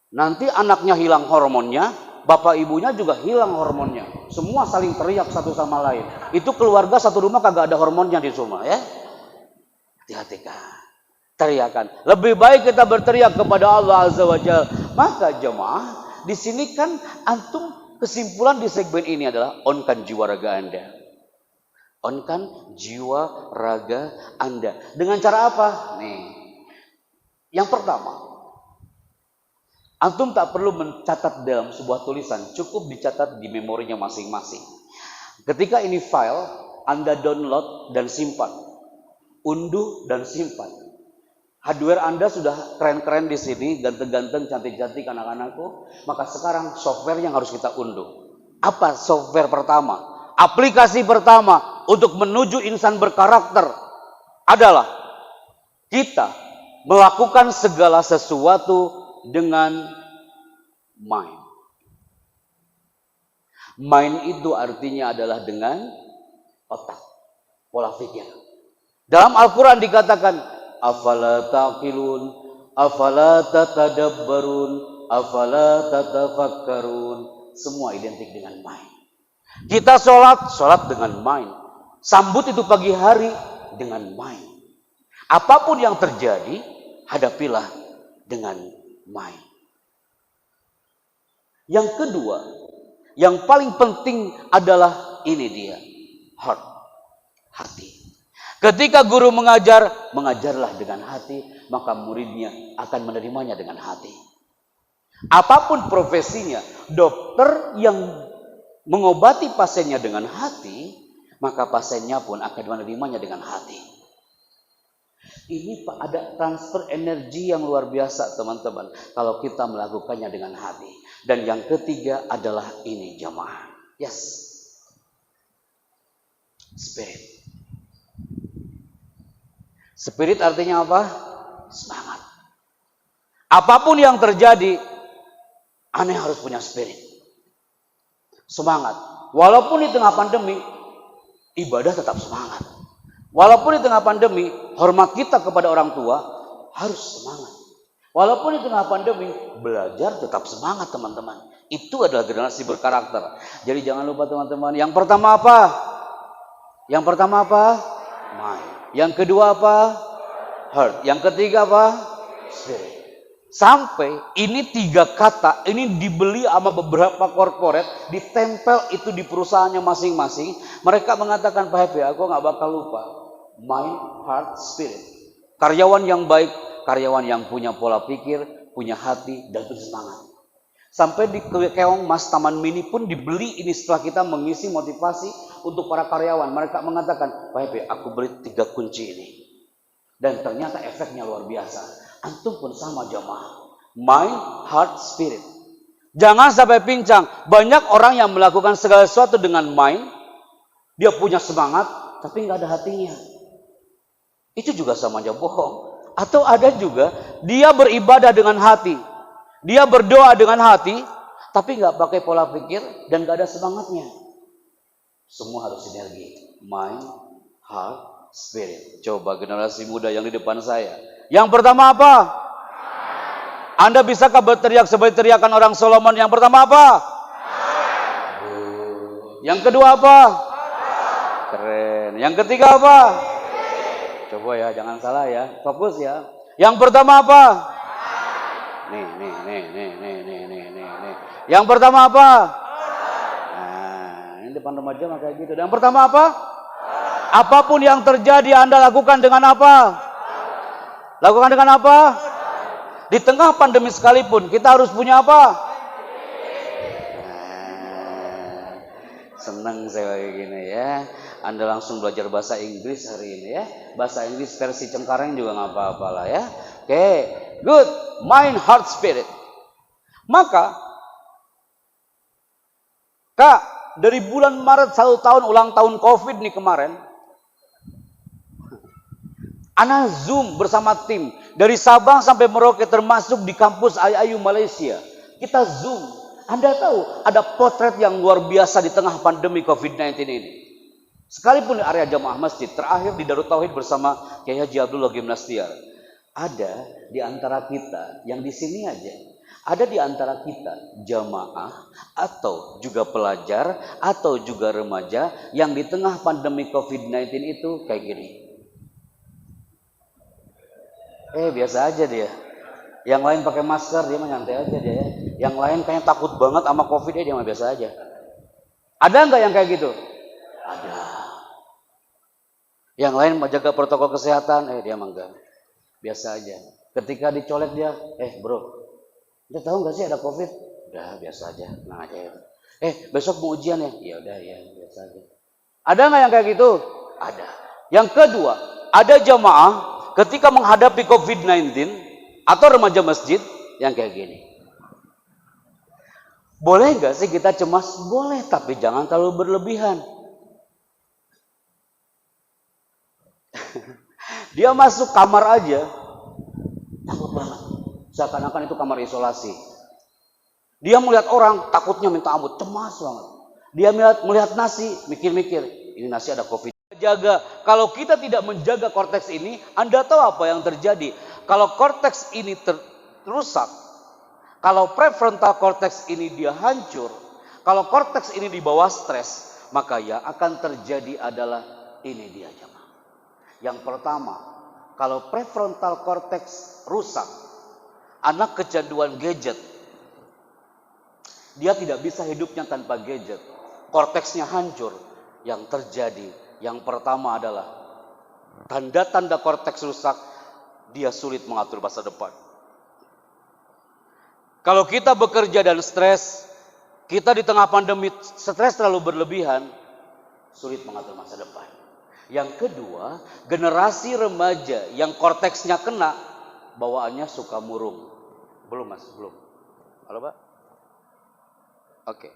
Nanti anaknya hilang hormonnya, bapak ibunya juga hilang hormonnya. Semua saling teriak satu sama lain. Itu keluarga satu rumah kagak ada hormonnya di rumah ya. Hati-hati kan. Teriakan. Lebih baik kita berteriak kepada Allah Azza wa Jalla. Maka jemaah, di sini kan antum kesimpulan di segmen ini adalah onkan jiwa raga Anda. Onkan jiwa raga Anda. Dengan cara apa? Nih. Yang pertama, antum tak perlu mencatat dalam sebuah tulisan, cukup dicatat di memorinya masing-masing. Ketika ini file, Anda download dan simpan. Unduh dan simpan. Hardware Anda sudah keren-keren di sini, ganteng-ganteng, cantik-cantik anak-anakku. Maka sekarang software yang harus kita unduh. Apa software pertama? Aplikasi pertama untuk menuju insan berkarakter adalah kita melakukan segala sesuatu dengan mind. Mind itu artinya adalah dengan otak, pola pikir. Dalam Al-Quran dikatakan, afala taqilun, afala tatadabbarun, afala tatafakkarun. Semua identik dengan mind. Kita sholat dengan mind. Sambut itu pagi hari dengan mind. Apapun yang terjadi, hadapilah dengan mind. Yang kedua, yang paling penting adalah ini dia, heart, hati. Ketika guru mengajar, mengajarlah dengan hati, maka muridnya akan menerimanya dengan hati. Apapun profesinya, dokter yang mengobati pasiennya dengan hati, maka pasiennya pun akan menerimanya dengan hati. Ini ada transfer energi yang luar biasa teman-teman, kalau kita melakukannya dengan hati. Dan yang ketiga adalah ini jamaah. Yes. Spirit. Spirit artinya apa? Semangat. Apapun yang terjadi, aneh harus punya spirit. Semangat. Walaupun di tengah pandemi, ibadah tetap semangat. Walaupun di tengah pandemi, hormat kita kepada orang tua harus semangat. Walaupun di tengah pandemi, belajar tetap semangat teman-teman. Itu adalah generasi berkarakter. Jadi jangan lupa teman-teman, yang pertama apa? Yang pertama apa? Mind. Yang kedua apa? Heart. Yang ketiga apa? Spirit. Sampai ini 3 kata, ini dibeli sama beberapa korporat, ditempel itu di perusahaannya masing-masing. Mereka mengatakan, Pak Happy, aku gak bakal lupa. Mind, heart, spirit. Karyawan yang baik, karyawan yang punya pola pikir, punya hati, dan punya semangat. Sampai di Keong Mas Taman Mini pun dibeli ini setelah kita mengisi motivasi untuk para karyawan. Mereka mengatakan, Pak Hepe, aku beli 3 kunci ini. Dan ternyata efeknya luar biasa. Antum pun sama jamaah. Mind, heart, spirit. Jangan sampai pincang. Banyak orang yang melakukan segala sesuatu dengan mind. Dia punya semangat, tapi nggak ada hatinya. Itu juga sama aja bohong. Atau ada juga, dia beribadah dengan hati. Dia berdoa dengan hati, tapi nggak pakai pola pikir dan nggak ada semangatnya. Semua harus sinergi. Mind, heart, spirit. Coba generasi muda yang di depan saya. Yang pertama apa? Anda bisakah berteriak seperti teriakan orang Solomon? Yang pertama apa? Yang kedua apa? Keren. Yang ketiga apa? Coba ya, jangan salah ya. Fokus ya. Yang pertama apa? Nih. Yang pertama apa? Nah, ini depan remaja mah kayak gitu. Yang pertama apa? Apapun yang terjadi Anda lakukan dengan apa? Lakukan dengan apa? Di tengah pandemi sekalipun kita harus punya apa? Nah, senang saya kayak gini ya. Anda langsung belajar bahasa Inggris hari ini ya. Bahasa Inggris versi Cengkareng juga nggak apa-apa lah ya. Oke, good. Mind, heart, spirit. Maka, Kak, dari bulan Maret 1 tahun ulang tahun COVID nih kemarin, Ana Zoom bersama tim dari Sabang sampai Merauke termasuk di kampus Ayu Malaysia. Kita Zoom. Anda tahu ada potret yang luar biasa di tengah pandemi COVID-19 ini. Sekalipun di area jamaah masjid, terakhir di Darut Tauhid bersama Kiai Haji Abdullah Gimnastiar. Ada di antara kita yang di sini aja. Ada di antara kita jamaah atau juga pelajar atau juga remaja yang di tengah pandemi COVID-19 itu kayak gini. Biasa aja dia. Yang lain pakai masker, dia mah nyantai aja dia ya. Yang lain kayaknya takut banget sama COVID, dia mah biasa aja. Ada nggak yang kayak gitu? Ada. Yang lain menjaga protokol kesehatan, dia mah enggak. Biasa aja. Ketika dicolek dia, bro, kita tahu nggak sih ada COVID? Udah biasa aja, tenang aja ya. Besok mau ujian ya? Ya udah ya, biasa aja. Ada nggak yang kayak gitu? Ada. Yang kedua, ada jamaah ketika menghadapi COVID-19 atau remaja masjid yang kayak gini. Boleh nggak sih kita cemas? Boleh, tapi jangan terlalu berlebihan. Dia masuk kamar aja, takut banget. Seakan-akan itu kamar isolasi. Dia melihat orang, takutnya minta ampun, cemas banget. Dia melihat nasi, mikir-mikir, ini nasi ada COVID. Jaga. Kalau kita tidak menjaga korteks ini, Anda tahu apa yang terjadi? Kalau korteks ini rusak, kalau prefrontal korteks ini dia hancur, kalau korteks ini di bawah stres, maka yang akan terjadi adalah ini dia jemaah. Yang pertama, kalau prefrontal korteks rusak, anak kecanduan gadget, dia tidak bisa hidupnya tanpa gadget. Korteksnya hancur. Yang terjadi, yang pertama adalah tanda-tanda korteks rusak, dia sulit mengatur masa depan. Kalau kita bekerja dan stres, kita di tengah pandemi stres terlalu berlebihan, sulit mengatur masa depan. Yang kedua, generasi remaja yang korteksnya kena, bawaannya suka murung. Belum mas, belum. Halo Pak? Oke.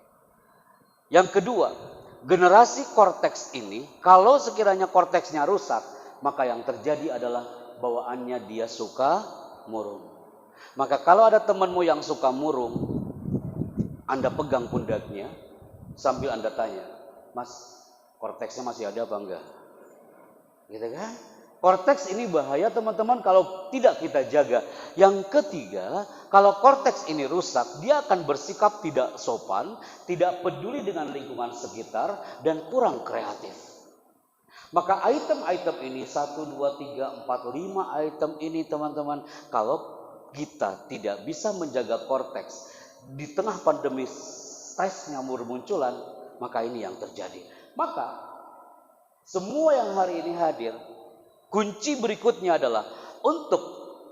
Yang kedua, generasi korteks ini, kalau sekiranya korteksnya rusak, maka yang terjadi adalah bawaannya dia suka murung. Maka kalau ada temanmu yang suka murung, Anda pegang pundaknya sambil Anda tanya, Mas, korteksnya masih ada apa enggak? Gitu kan? Korteks ini bahaya teman-teman kalau tidak kita jaga. Yang ketiga, kalau korteks ini rusak, dia akan bersikap tidak sopan, tidak peduli dengan lingkungan sekitar, dan kurang kreatif. Maka item-item ini, 1, 2, 3, 4, 5 item ini teman-teman, kalau kita tidak bisa menjaga korteks, di tengah pandemi stresnya bermunculan, maka ini yang terjadi. Maka semua yang hari ini hadir, kunci berikutnya adalah untuk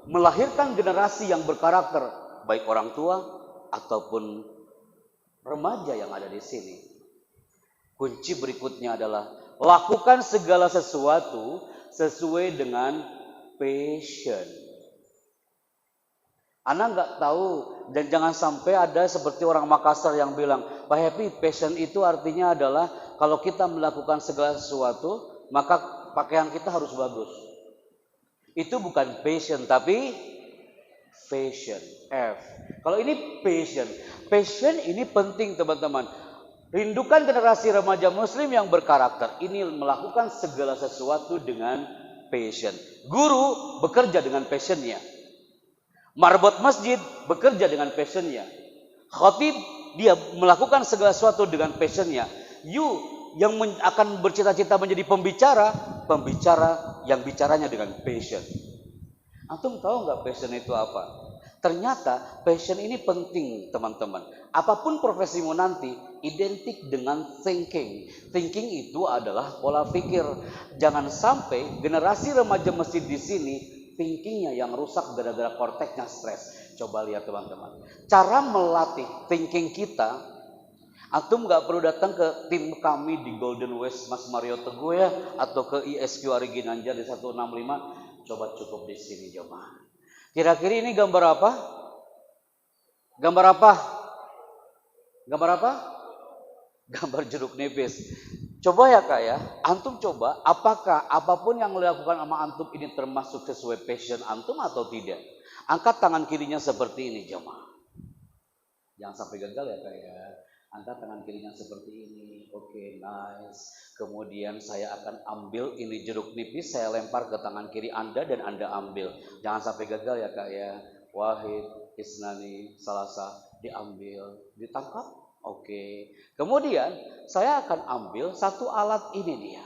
melahirkan generasi yang berkarakter, baik orang tua, ataupun remaja yang ada di sini. Kunci berikutnya adalah lakukan segala sesuatu sesuai dengan passion. Anak nggak tahu, dan jangan sampai ada seperti orang Makassar yang bilang, Pak Happy, passion itu artinya adalah kalau kita melakukan segala sesuatu, maka pakaian kita harus bagus. Itu bukan passion, tapi fashion. F. Kalau ini passion. Passion ini penting teman-teman. Rindukan generasi remaja muslim yang berkarakter. Ini melakukan segala sesuatu dengan passion. Guru bekerja dengan passionnya. Marbot masjid bekerja dengan passionnya. Khatib dia melakukan segala sesuatu dengan passionnya. You yang akan bercita-cita menjadi pembicara yang bicaranya dengan passion. Antum tahu nggak passion itu apa? Ternyata passion ini penting teman-teman. Apapun profesimu nanti identik dengan thinking. Thinking itu adalah pola pikir. Jangan sampai generasi remaja masjid di sini thinkingnya yang rusak gara-gara korteknya stres. Coba lihat teman-teman. Cara melatih thinking kita, antum nggak perlu datang ke tim kami di Golden West Mas Mario Teguh ya, atau ke ISQ Arigi Nanjar di 165. Coba cukup di sini jemaah. Kira-kira ini gambar apa? Gambar apa? Gambar apa? Gambar jeruk nipis. Coba ya kak ya, antum coba apakah apapun yang dilakukan sama antum ini termasuk sesuai passion antum atau tidak? Angkat tangan kirinya seperti ini jemaah. Jangan sampai gagal ya kak ya. Angkat tangan kirinya seperti ini. Oke, nice. Kemudian saya akan ambil ini jeruk nipis, saya lempar ke tangan kiri Anda dan Anda ambil. Jangan sampai gagal ya kak ya. Wahid, Isnani, Salasa, diambil, ditangkap. Oke. Kemudian saya akan ambil satu alat ini dia.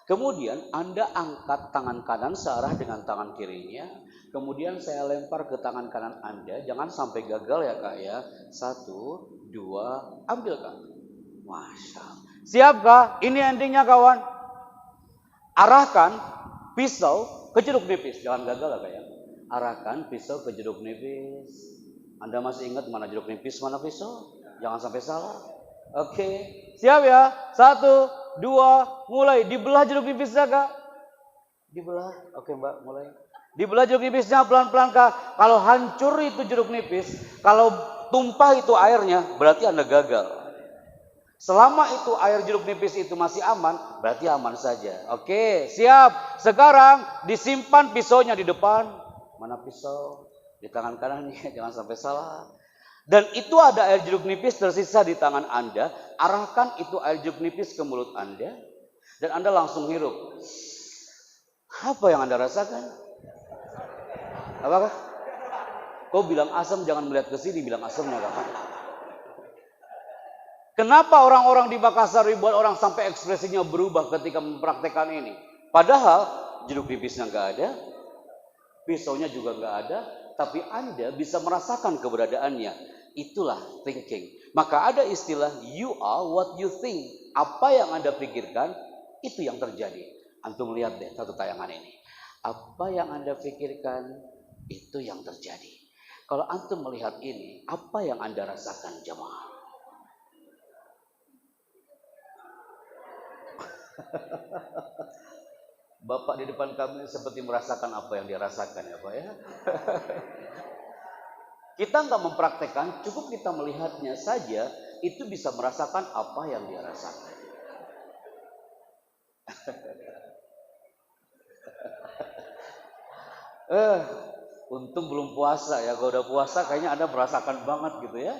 Kemudian Anda angkat tangan kanan searah dengan tangan kirinya. Kemudian saya lempar ke tangan kanan Anda. Jangan sampai gagal ya kak ya. 1, 2, ambil kak. Masya Allah. Siap kak? Ini endingnya kawan. Arahkan pisau ke jeruk nipis. Jangan gagal ya kak ya. Arahkan pisau ke jeruk nipis. Anda masih ingat mana jeruk nipis, mana pisau? Jangan sampai salah. Oke. Siap ya? 1, 2, mulai. Dibelah jeruk nipisnya kak. Dibelah. Oke mbak, mulai. Dibelah jeruk nipisnya pelan-pelan kak. Kalau hancur itu jeruk nipis, kalau tumpah itu airnya, berarti Anda gagal. Selama itu air jeruk nipis itu masih aman, berarti aman saja. Oke, siap. Sekarang disimpan pisaunya di depan. Mana pisau? Di tangan kanannya, jangan sampai salah. Dan itu ada air jeruk nipis tersisa di tangan Anda. Arahkan itu air jeruk nipis ke mulut Anda. Dan Anda langsung hirup. Apa yang Anda rasakan? Apakah? Kau bilang asam, jangan melihat ke sini, bilang asamnya kan. Kenapa orang-orang di Makassar ribuan orang sampai ekspresinya berubah ketika mempraktekkan ini? Padahal jeruk nipisnya nggak ada, pisaunya juga nggak ada, tapi Anda bisa merasakan keberadaannya. Itulah thinking. Maka ada istilah you are what you think. Apa yang Anda pikirkan, itu yang terjadi. Antum lihat deh satu tayangan ini. Apa yang Anda pikirkan, itu yang terjadi. Kalau antum melihat ini, apa yang Anda rasakan jemaah? Bapak di depan kami seperti merasakan apa yang dia rasakan ya Pak ya. Kita nggak mempraktekkan, cukup kita melihatnya saja, itu bisa merasakan apa yang dia rasakan. Untung belum puasa ya. Kalau udah puasa kayaknya Anda merasakan banget gitu ya.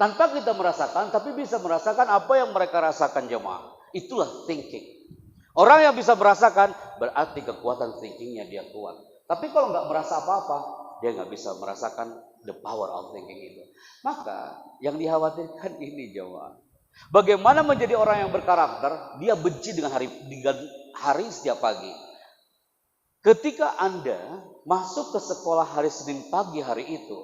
Tanpa kita merasakan, tapi bisa merasakan apa yang mereka rasakan jemaah. Itulah thinking. Orang yang bisa merasakan berarti kekuatan thinkingnya dia kuat. Tapi kalau nggak merasa apa-apa, dia nggak bisa merasakan the power of thinking itu. Maka yang dikhawatirkan ini jemaah. Bagaimana menjadi orang yang berkarakter? Dia benci dengan hari setiap pagi. Ketika Anda masuk ke sekolah hari Senin pagi hari itu,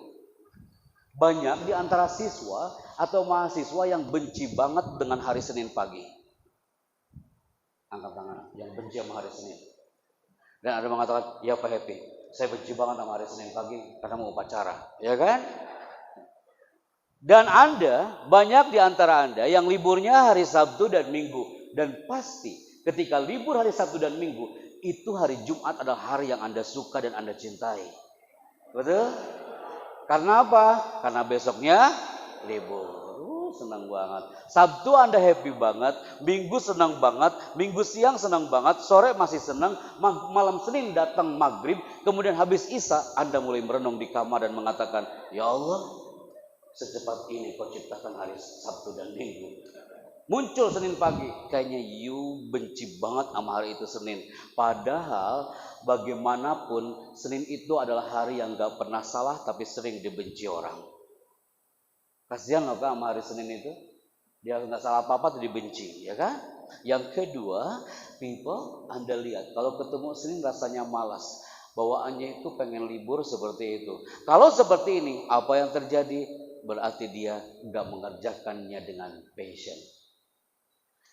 banyak di antara siswa atau mahasiswa yang benci banget dengan hari Senin pagi. Angkat tangan yang benci sama hari Senin. Dan ada mengatakan, ya Pak Happy, saya benci banget sama hari Senin pagi karena mau upacara, ya kan? Dan Anda, banyak di antara Anda yang liburnya hari Sabtu dan Minggu. Dan pasti ketika libur hari Sabtu dan Minggu, itu hari Jumat adalah hari yang Anda suka dan Anda cintai. Betul? Karena apa? Karena besoknya libur. Senang banget. Sabtu Anda happy banget, Minggu senang banget, Minggu siang senang banget, sore masih senang, malam Senin datang maghrib, kemudian habis Isya Anda mulai merenung di kamar dan mengatakan, ya Allah, secepat ini kau ciptakan hari Sabtu dan Minggu. Muncul Senin pagi, kayaknya you benci banget sama hari itu Senin. Padahal bagaimanapun Senin itu adalah hari yang gak pernah salah tapi sering dibenci orang. Kasihan loh kan sama hari Senin itu. Dia nggak salah apa-apa tuh dibenci, ya kan? Yang kedua, people, Anda lihat kalau ketemu Senin rasanya malas. Bawaannya itu pengen libur seperti itu. Kalau seperti ini, apa yang terjadi? Berarti dia nggak mengerjakannya dengan passion.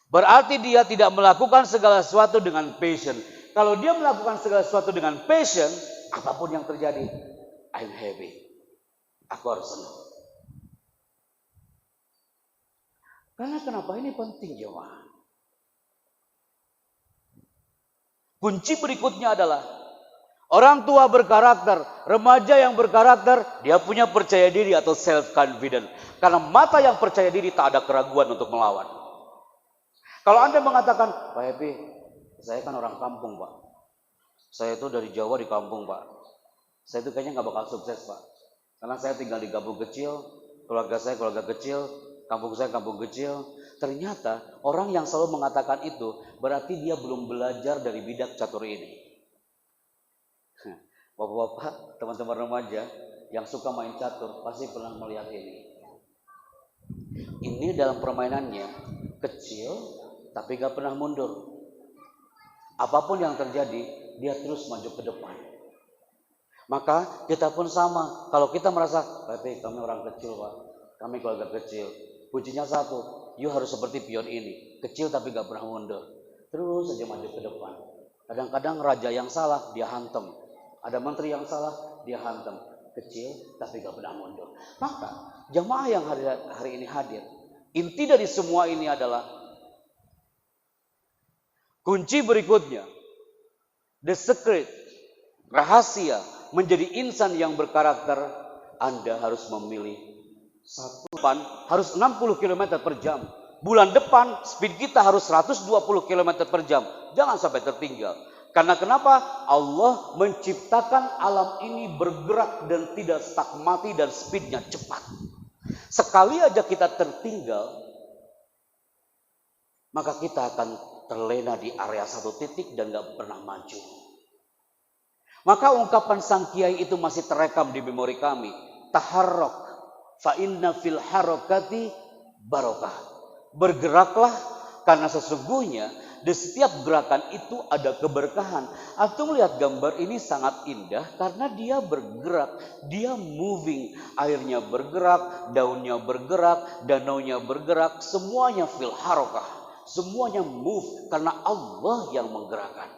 Berarti dia tidak melakukan segala sesuatu dengan passion. Kalau dia melakukan segala sesuatu dengan passion, apapun yang terjadi, I'm happy. Aku harus senang. Karena kenapa ini penting, jemaah? Kunci berikutnya adalah orang tua berkarakter, remaja yang berkarakter, dia punya percaya diri atau self confident. Karena mata yang percaya diri tak ada keraguan untuk melawan. Kalau Anda mengatakan, Pak Happy, saya kan orang kampung, Pak. Saya itu dari Jawa di kampung, Pak. Saya itu kayaknya nggak bakal sukses, Pak. Karena saya tinggal di kampung kecil, keluarga saya keluarga kecil, kampung saya kampung kecil. Ternyata orang yang selalu mengatakan itu berarti dia belum belajar dari bidak catur ini. Bapak-bapak, teman-teman remaja yang suka main catur pasti pernah melihat ini. Ini dalam permainannya kecil tapi gak pernah mundur. Apapun yang terjadi, dia terus maju ke depan. Maka kita pun sama. Kalau kita merasa, tapi kami orang kecil, Pak. Kami keluarga kecil. Kuncinya satu, you harus seperti pion ini. Kecil tapi gak pernah mundur. Terus saja maju ke depan. Kadang-kadang raja yang salah, dia hantam. Ada menteri yang salah, dia hantam. Kecil tapi gak pernah mundur. Maka jemaah yang hari ini hadir, inti dari semua ini adalah kunci berikutnya. The secret, rahasia menjadi insan yang berkarakter, Anda harus memilih satu depan harus 60 km per jam. Bulan depan speed kita harus 120 km per jam. Jangan sampai tertinggal. Karena kenapa? Allah menciptakan alam ini bergerak dan tidak stuck mati dan speednya cepat. Sekali aja kita tertinggal, maka kita akan terlena di area satu titik dan gak pernah maju. Maka ungkapan sang kiai itu masih terekam di memori kami. Taharrok fa inna fil harakati barokah. Bergeraklah karena sesungguhnya di setiap gerakan itu ada keberkahan. Antum lihat gambar ini sangat indah karena dia bergerak, dia moving, airnya bergerak, daunnya bergerak, danaunya bergerak, semuanya fil harakah, semuanya move karena Allah yang menggerakkan.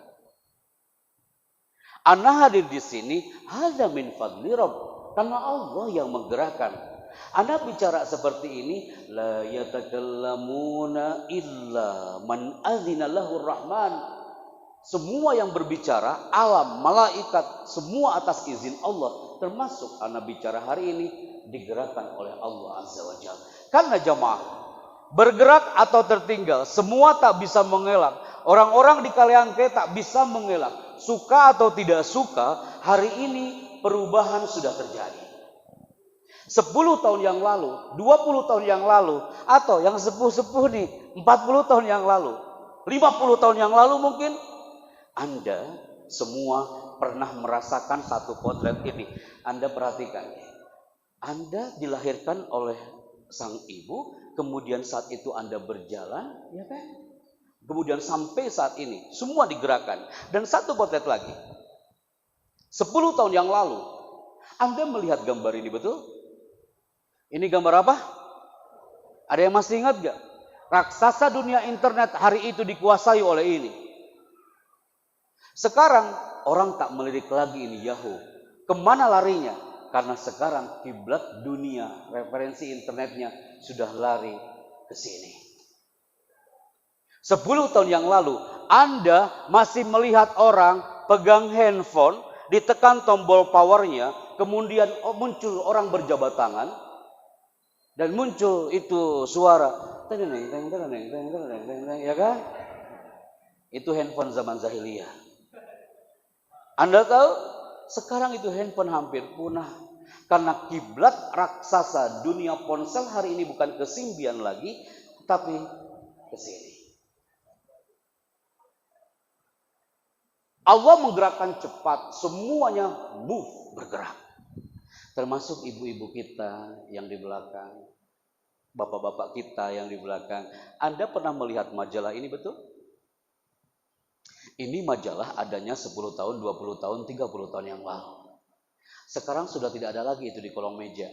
Ana hadir di sini hadza min fadli Rabb, karena Allah yang menggerakkan. Anda bicara seperti ini, la yatakallamuna illa man adzina lahur rahman. Semua yang berbicara, alam, malaikat, semua atas izin Allah. Termasuk Anda bicara hari ini digerakkan oleh Allah Azza wa Jalla. Karena jemaah, bergerak atau tertinggal, semua tak bisa mengelak. Orang-orang di Kaliangke tak bisa mengelak. Suka atau tidak suka, hari ini perubahan sudah terjadi. 10 tahun yang lalu, 20 tahun yang lalu, atau yang sepuh-sepuh nih, 40 tahun yang lalu, 50 tahun yang lalu mungkin, Anda semua pernah merasakan satu potret ini. Anda perhatikan, Anda dilahirkan oleh sang ibu, kemudian saat itu Anda berjalan, ya kan? Kemudian sampai saat ini, semua digerakkan. Dan satu potret lagi, 10 tahun yang lalu, Anda melihat gambar ini betul? Ini gambar apa? Ada yang masih ingat gak? Raksasa dunia internet hari itu dikuasai oleh ini. Sekarang orang tak melirik lagi ini Yahoo. Kemana larinya? Karena sekarang kiblat dunia, referensi internetnya sudah lari ke sini. 10 tahun yang lalu, Anda masih melihat orang pegang handphone, ditekan tombol powernya, kemudian muncul orang berjabat tangan, dan muncul itu suara, ya kan? Itu handphone zaman jahiliyah. Anda tahu, sekarang itu handphone hampir punah. Karena kiblat raksasa dunia ponsel hari ini bukan ke Simbian lagi, tapi ke sini. Allah menggerakkan cepat, semuanya move, bergerak. Termasuk ibu-ibu kita yang di belakang, bapak-bapak kita yang di belakang. Anda pernah melihat majalah ini betul? Ini majalah adanya 10 tahun, 20 tahun, 30 tahun yang lalu. Sekarang sudah tidak ada lagi itu di kolong meja.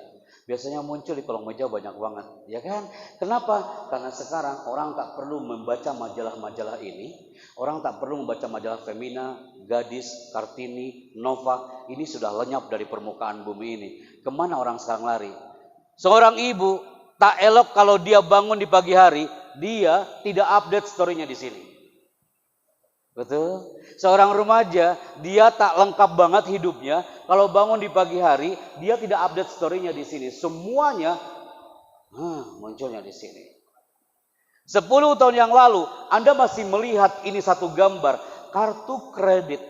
Biasanya muncul di kolong meja banyak banget, ya kan? Kenapa? Karena sekarang orang tak perlu membaca majalah-majalah ini. Orang tak perlu membaca majalah Femina, Gadis, Kartini, Nova. Ini sudah lenyap dari permukaan bumi ini. Kemana orang sekarang lari? Seorang ibu tak elok kalau dia bangun di pagi hari, dia tidak update story-nya di sini. Betul? Seorang remaja, dia tak lengkap banget hidupnya. Kalau bangun di pagi hari, dia tidak update story-nya di sini. Semuanya munculnya di sini. 10 tahun yang lalu, Anda masih melihat ini satu gambar, kartu kredit.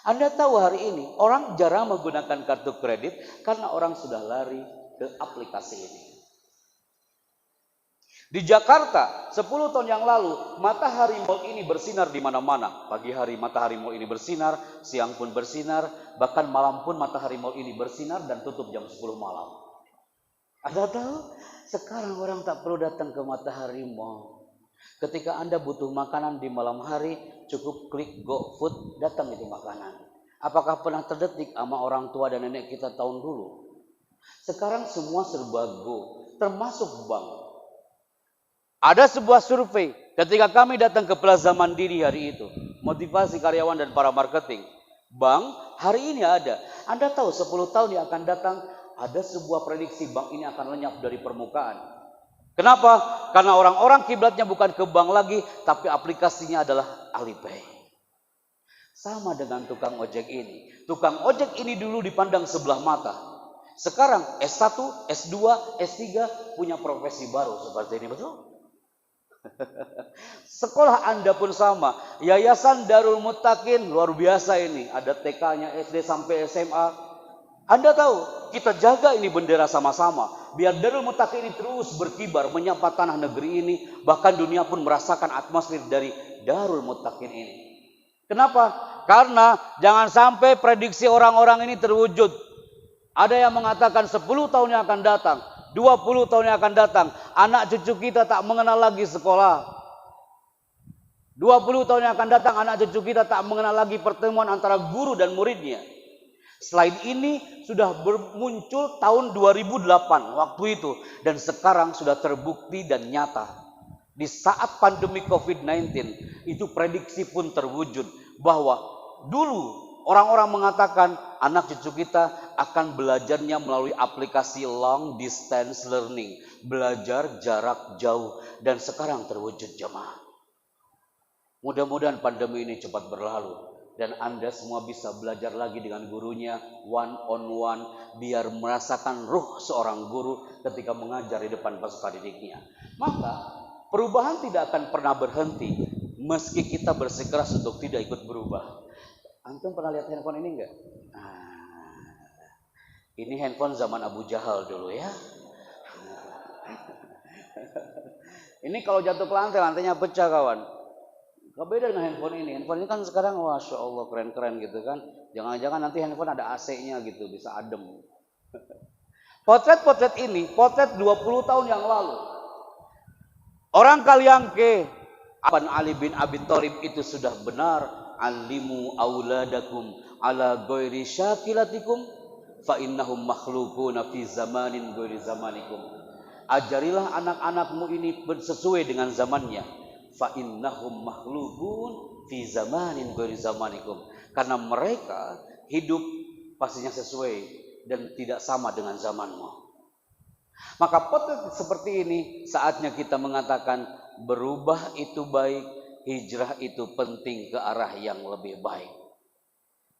Anda tahu hari ini, orang jarang menggunakan kartu kredit karena orang sudah lari ke aplikasi ini. Di Jakarta, 10 tahun yang lalu, matahari mall ini bersinar di mana-mana. Pagi hari matahari mall ini bersinar, siang pun bersinar, bahkan malam pun matahari mall ini bersinar dan tutup jam 10 malam. Anda tahu, sekarang orang tak perlu datang ke matahari mall. Ketika Anda butuh makanan di malam hari, cukup klik GoFood, datang itu makanan. Apakah pernah terdetik sama orang tua dan nenek kita tahun dulu? Sekarang semua serba go, termasuk bank. Ada sebuah survei ketika kami datang ke Plaza Mandiri hari itu. Motivasi karyawan dan para marketing. Bank hari ini ada. Anda tahu 10 tahun yang akan datang ada sebuah prediksi bank ini akan lenyap dari permukaan. Kenapa? Karena orang-orang kiblatnya bukan ke bank lagi, tapi aplikasinya adalah Alipay. Sama dengan tukang ojek ini. Tukang ojek ini dulu dipandang sebelah mata. Sekarang S1, S2, S3 punya profesi baru seperti ini, betul? Sekolah Anda pun sama. Yayasan Darul Muttaqin luar biasa ini. Ada TK-nya SD sampai SMA. Anda tahu, kita jaga ini bendera sama-sama. Biar Darul Muttaqin ini terus berkibar menyapa tanah negeri ini. Bahkan dunia pun merasakan atmosfer dari Darul Muttaqin ini. Kenapa? Karena jangan sampai prediksi orang-orang ini terwujud. Ada yang mengatakan 10 tahun yang akan datang, 20 tahun yang akan datang, anak cucu kita tak mengenal lagi sekolah. 20 tahun yang akan datang, anak cucu kita tak mengenal lagi pertemuan antara guru dan muridnya. Selain ini sudah muncul tahun 2008 waktu itu. Dan sekarang sudah terbukti dan nyata. Di saat pandemi COVID-19 itu prediksi pun terwujud. Bahwa dulu orang-orang mengatakan anak cucu kita akan belajarnya melalui aplikasi long distance learning. Belajar jarak jauh. Dan sekarang terwujud jemaah. Mudah-mudahan pandemi ini cepat berlalu. Dan Anda semua bisa belajar lagi dengan gurunya one on one. Biar merasakan ruh seorang guru ketika mengajar di depan peserta didiknya. Maka perubahan tidak akan pernah berhenti. Meski kita bersikeras untuk tidak ikut berubah. Antum pernah lihat handphone ini enggak? Ini handphone zaman Abu Jahal dulu ya. Ini kalau jatuh ke lantai, lantainya pecah kawan. Beda dengan handphone ini. Handphone ini kan sekarang Masya Allah keren-keren gitu kan. Jangan-jangan nanti handphone ada AC-nya gitu, bisa adem. Potret-potret ini, potret 20 tahun yang lalu. Orang Kaliangke, Abang Ali bin Abi Thalib itu sudah benar. Alimu auladakum ala ghairi syakilatikum fa innahum makhluquna fi zamanin ghairi zamanikum. Ajarilah anak-anakmu ini sesuai dengan zamannya. Fa innahum makhluqun fi zamanin ghairi zamanikum. Karena mereka hidup pastinya sesuai dan tidak sama dengan zamanmu. Maka potret seperti ini saatnya kita mengatakan berubah itu baik, hijrah itu penting ke arah yang lebih baik.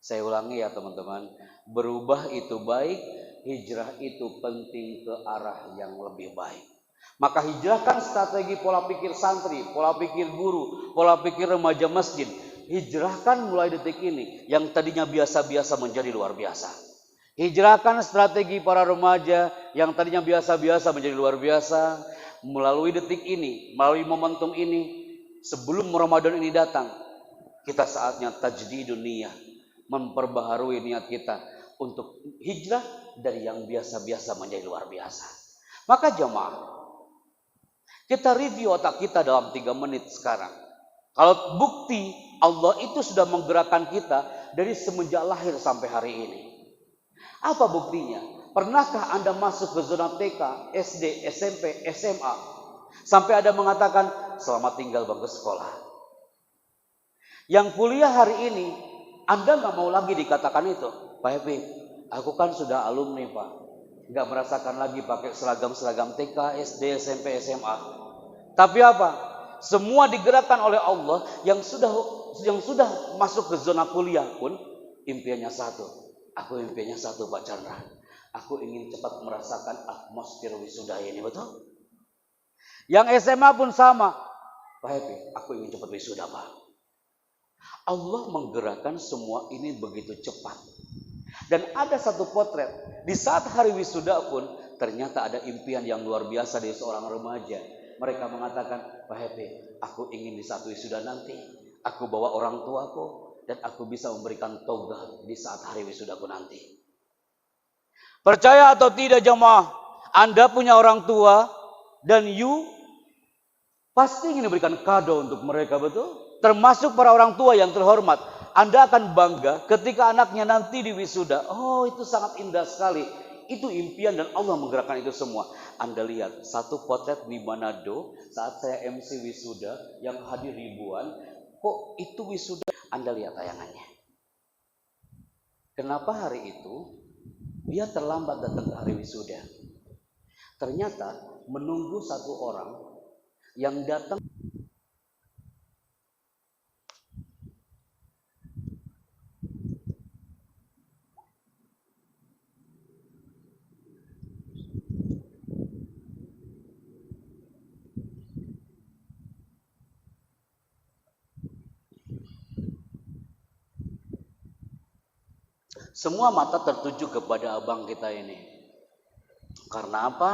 Saya ulangi ya teman-teman, berubah itu baik, hijrah itu penting ke arah yang lebih baik. Maka hijrahkan strategi pola pikir santri, pola pikir guru, pola pikir remaja masjid. Hijrahkan mulai detik ini yang tadinya biasa-biasa menjadi luar biasa. Hijrahkan strategi para remaja yang tadinya biasa-biasa menjadi luar biasa. Melalui detik ini, melalui momentum ini, sebelum Ramadan ini datang, kita saatnya tajdidun niyah, memperbaharui niat kita untuk hijrah dari yang biasa-biasa menjadi luar biasa. Maka jemaah, kita review otak kita dalam 3 menit sekarang. Kalau bukti Allah itu sudah menggerakkan kita dari semenjak lahir sampai hari ini. Apa buktinya? Pernahkah Anda masuk ke zona TK, SD, SMP, SMA? Sampai ada mengatakan, selamat tinggal bangku sekolah. Yang kuliah hari ini, Anda nggak mau lagi dikatakan itu. Pak Happy, aku kan sudah alumni Pak. Nggak merasakan lagi pakai seragam-seragam TK, SD, SMP, SMA. Tapi apa? Semua digerakkan oleh Allah yang sudah masuk ke zona kuliah pun impiannya satu. Aku impiannya satu Pak Chandra. Aku ingin cepat merasakan atmosfer wisuda ini, betul? Yang SMA pun sama. Pak Happy, aku ingin cepat wisuda Pak. Allah menggerakkan semua ini begitu cepat. Dan ada satu potret. Di saat hari wisuda pun ternyata ada impian yang luar biasa dari seorang remaja. Mereka mengatakan, Pak Happy, aku ingin di saat wisuda nanti, aku bawa orang tuaku, dan aku bisa memberikan toga di saat hari wisudaku nanti. Percaya atau tidak jemaah, Anda punya orang tua, dan you pasti ingin memberikan kado untuk mereka, betul? Termasuk para orang tua yang terhormat. Anda akan bangga ketika anaknya nanti di wisuda. Oh, itu sangat indah sekali. Itu impian dan Allah menggerakkan itu semua. Anda lihat satu potret di Manado saat saya MC wisuda yang hadir ribuan. Kok itu wisuda? Anda lihat tayangannya. Kenapa hari itu dia terlambat datang ke hari wisuda? Ternyata menunggu satu orang yang datang. Semua mata tertuju kepada abang kita ini. Karena apa?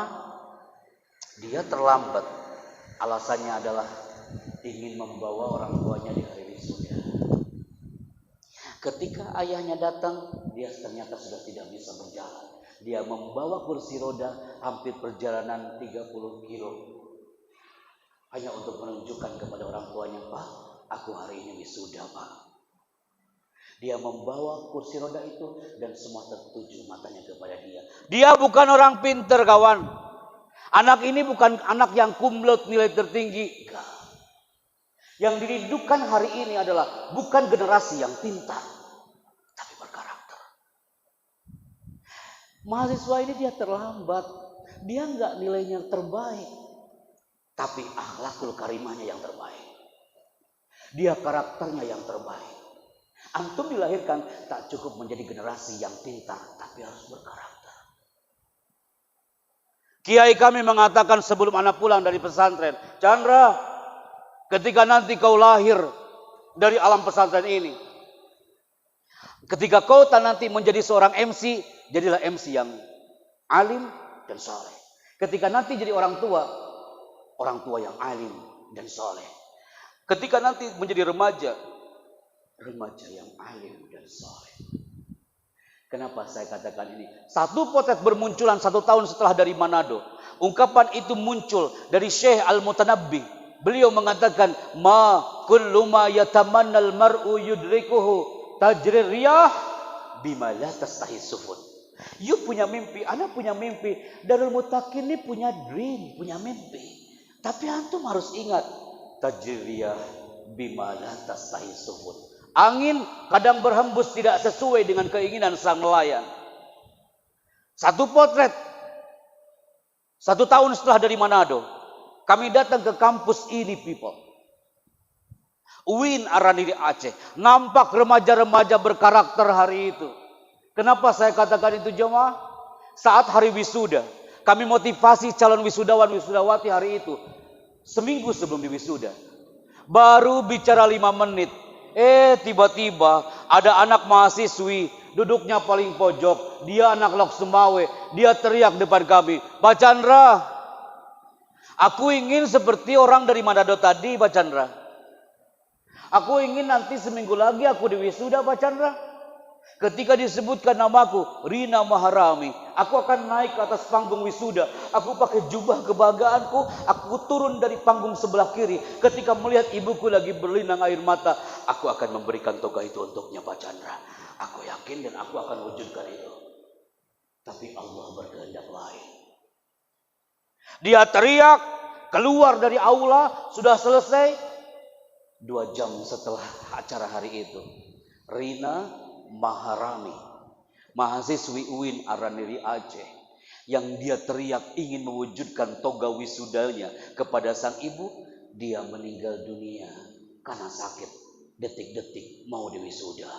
Dia terlambat. Alasannya adalah ingin membawa orang tuanya di hari wisuda. Ketika ayahnya datang, dia ternyata sudah tidak bisa berjalan. Dia membawa kursi roda hampir perjalanan 30 kilo. Hanya untuk menunjukkan kepada orang tuanya, Pak, aku hari ini wisuda, Pak. Dia membawa kursi roda itu dan semua tertuju matanya kepada dia. Dia bukan orang pinter, kawan. Anak ini bukan anak yang kumlot nilai tertinggi. Enggak. Yang dirindukan hari ini adalah bukan generasi yang pintar, tapi berkarakter. Mahasiswa ini dia terlambat. Dia enggak nilainya terbaik, tapi akhlakul karimahnya yang terbaik. Dia karakternya yang terbaik. Antum dilahirkan tak cukup menjadi generasi yang pintar, tapi harus berkarakter. Kiai kami mengatakan sebelum anak pulang dari pesantren, Chandra, ketika nanti kau lahir dari alam pesantren ini, ketika kau nanti menjadi seorang MC, jadilah MC yang alim dan soleh. Ketika nanti jadi orang tua yang alim dan soleh. Ketika nanti menjadi remaja yang alim dan soleh. Kenapa saya katakan ini? Satu potret bermunculan 1 tahun setelah dari Manado. Ungkapan itu muncul dari Syekh Al-Mutanabbi. Beliau mengatakan, ma kullu ma yatamannal mar'u yudrikuhu tajri riyah bima la tastahi sufun. You punya mimpi, anak punya mimpi. Darul Mutakin ini punya dream, punya mimpi. Tapi antum harus ingat, tajri riyah bima la tastahi sufun. Angin kadang berhembus tidak sesuai dengan keinginan sang nelayan. Satu potret. 1 tahun setelah dari Manado, kami datang ke kampus ini, people. UIN Araniri Aceh. Nampak remaja-remaja berkarakter hari itu. Kenapa saya katakan itu jemaah? Saat hari wisuda, kami motivasi calon wisudawan wisudawati hari itu. Seminggu sebelum di wisuda. Baru bicara 5 menit. Tiba-tiba ada anak mahasiswi duduknya paling pojok. Dia anak Lok Sumawe. Dia teriak depan kami, Pak Chandra, aku ingin seperti orang dari Manado tadi, Pak Chandra. Aku ingin nanti seminggu lagi aku di wisuda, Pak Chandra. Ketika disebutkan namaku, Rina Maharami, aku akan naik ke atas panggung wisuda. Aku pakai jubah kebanggaanku, aku turun dari panggung sebelah kiri. Ketika melihat ibuku lagi berlinang air mata, aku akan memberikan toga itu untuknya, Pak Chandra. Aku yakin dan aku akan wujudkan itu. Tapi Allah berkehendak lain. Dia teriak, keluar dari aula, sudah selesai. 2 jam setelah acara hari itu, Rina Maharami, mahasiswi UIN Araniri Aceh, yang dia teriak ingin mewujudkan toga wisudanya kepada sang ibu, dia meninggal dunia karena sakit detik-detik mau diwisuda.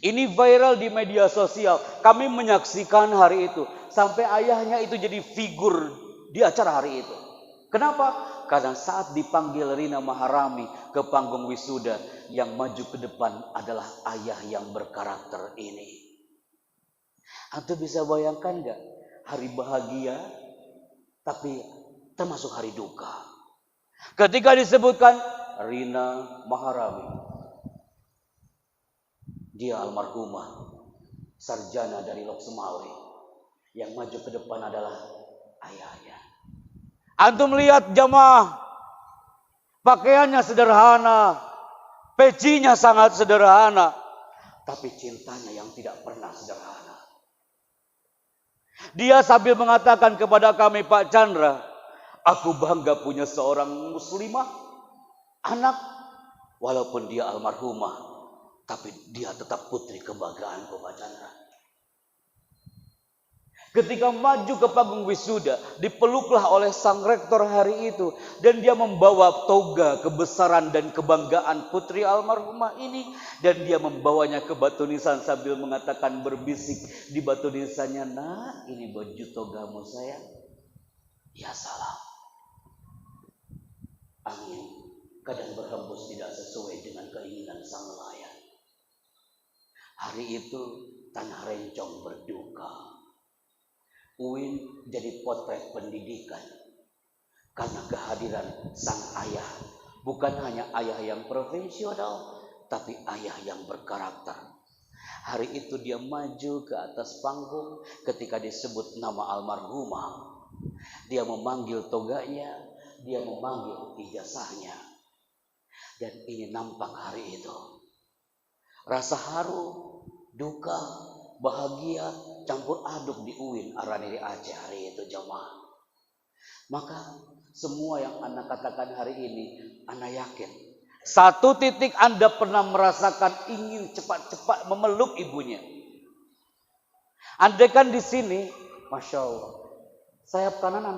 Ini viral di media sosial. Kami menyaksikan hari itu. Sampai ayahnya itu jadi figur di acara hari itu. Kenapa? Karena saat dipanggil Rina Maharami ke panggung wisuda, yang maju ke depan adalah ayah yang berkarakter ini. Anda bisa bayangkan gak? Hari bahagia, tapi termasuk hari duka. Ketika disebutkan Rina Maharami, dia almarhumah, sarjana dari Lok Sumawe. Yang maju ke depan adalah ayahnya. Antum lihat jamaah, pakaiannya sederhana, pecinya sangat sederhana, tapi cintanya yang tidak pernah sederhana. Dia sambil mengatakan kepada kami, Pak Chandra, aku bangga punya seorang muslimah, anak, walaupun dia almarhumah, tapi dia tetap putri kebanggaanku, Pak Chandra. Ketika maju ke panggung wisuda, dipeluklah oleh sang rektor hari itu. Dan dia membawa toga kebesaran dan kebanggaan putri almarhumah ini. Dan dia membawanya ke batu nisan sambil mengatakan berbisik di batu nisannya, nak, ini baju togamu sayang. Ya salam. Angin kadang berhembus tidak sesuai dengan keinginan sang nelayan. Hari itu tanah Rencong berduka. UIN jadi potret pendidikan karena kehadiran sang ayah. Bukan hanya ayah yang profesional, tapi ayah yang berkarakter. Hari itu dia maju ke atas panggung ketika disebut nama almarhumah. Dia memanggil toganya, dia memanggil ijazahnya. Dan ini nampak hari itu. Rasa haru, duka, bahagia campur aduk di UIN Araniri Aceh hari itu jemaah. Maka semua yang Anda katakan hari ini, Anda yakin satu titik Anda pernah merasakan ingin cepat-cepat memeluk ibunya. Andaikan di sini, Masya Allah, sayap kanan Anda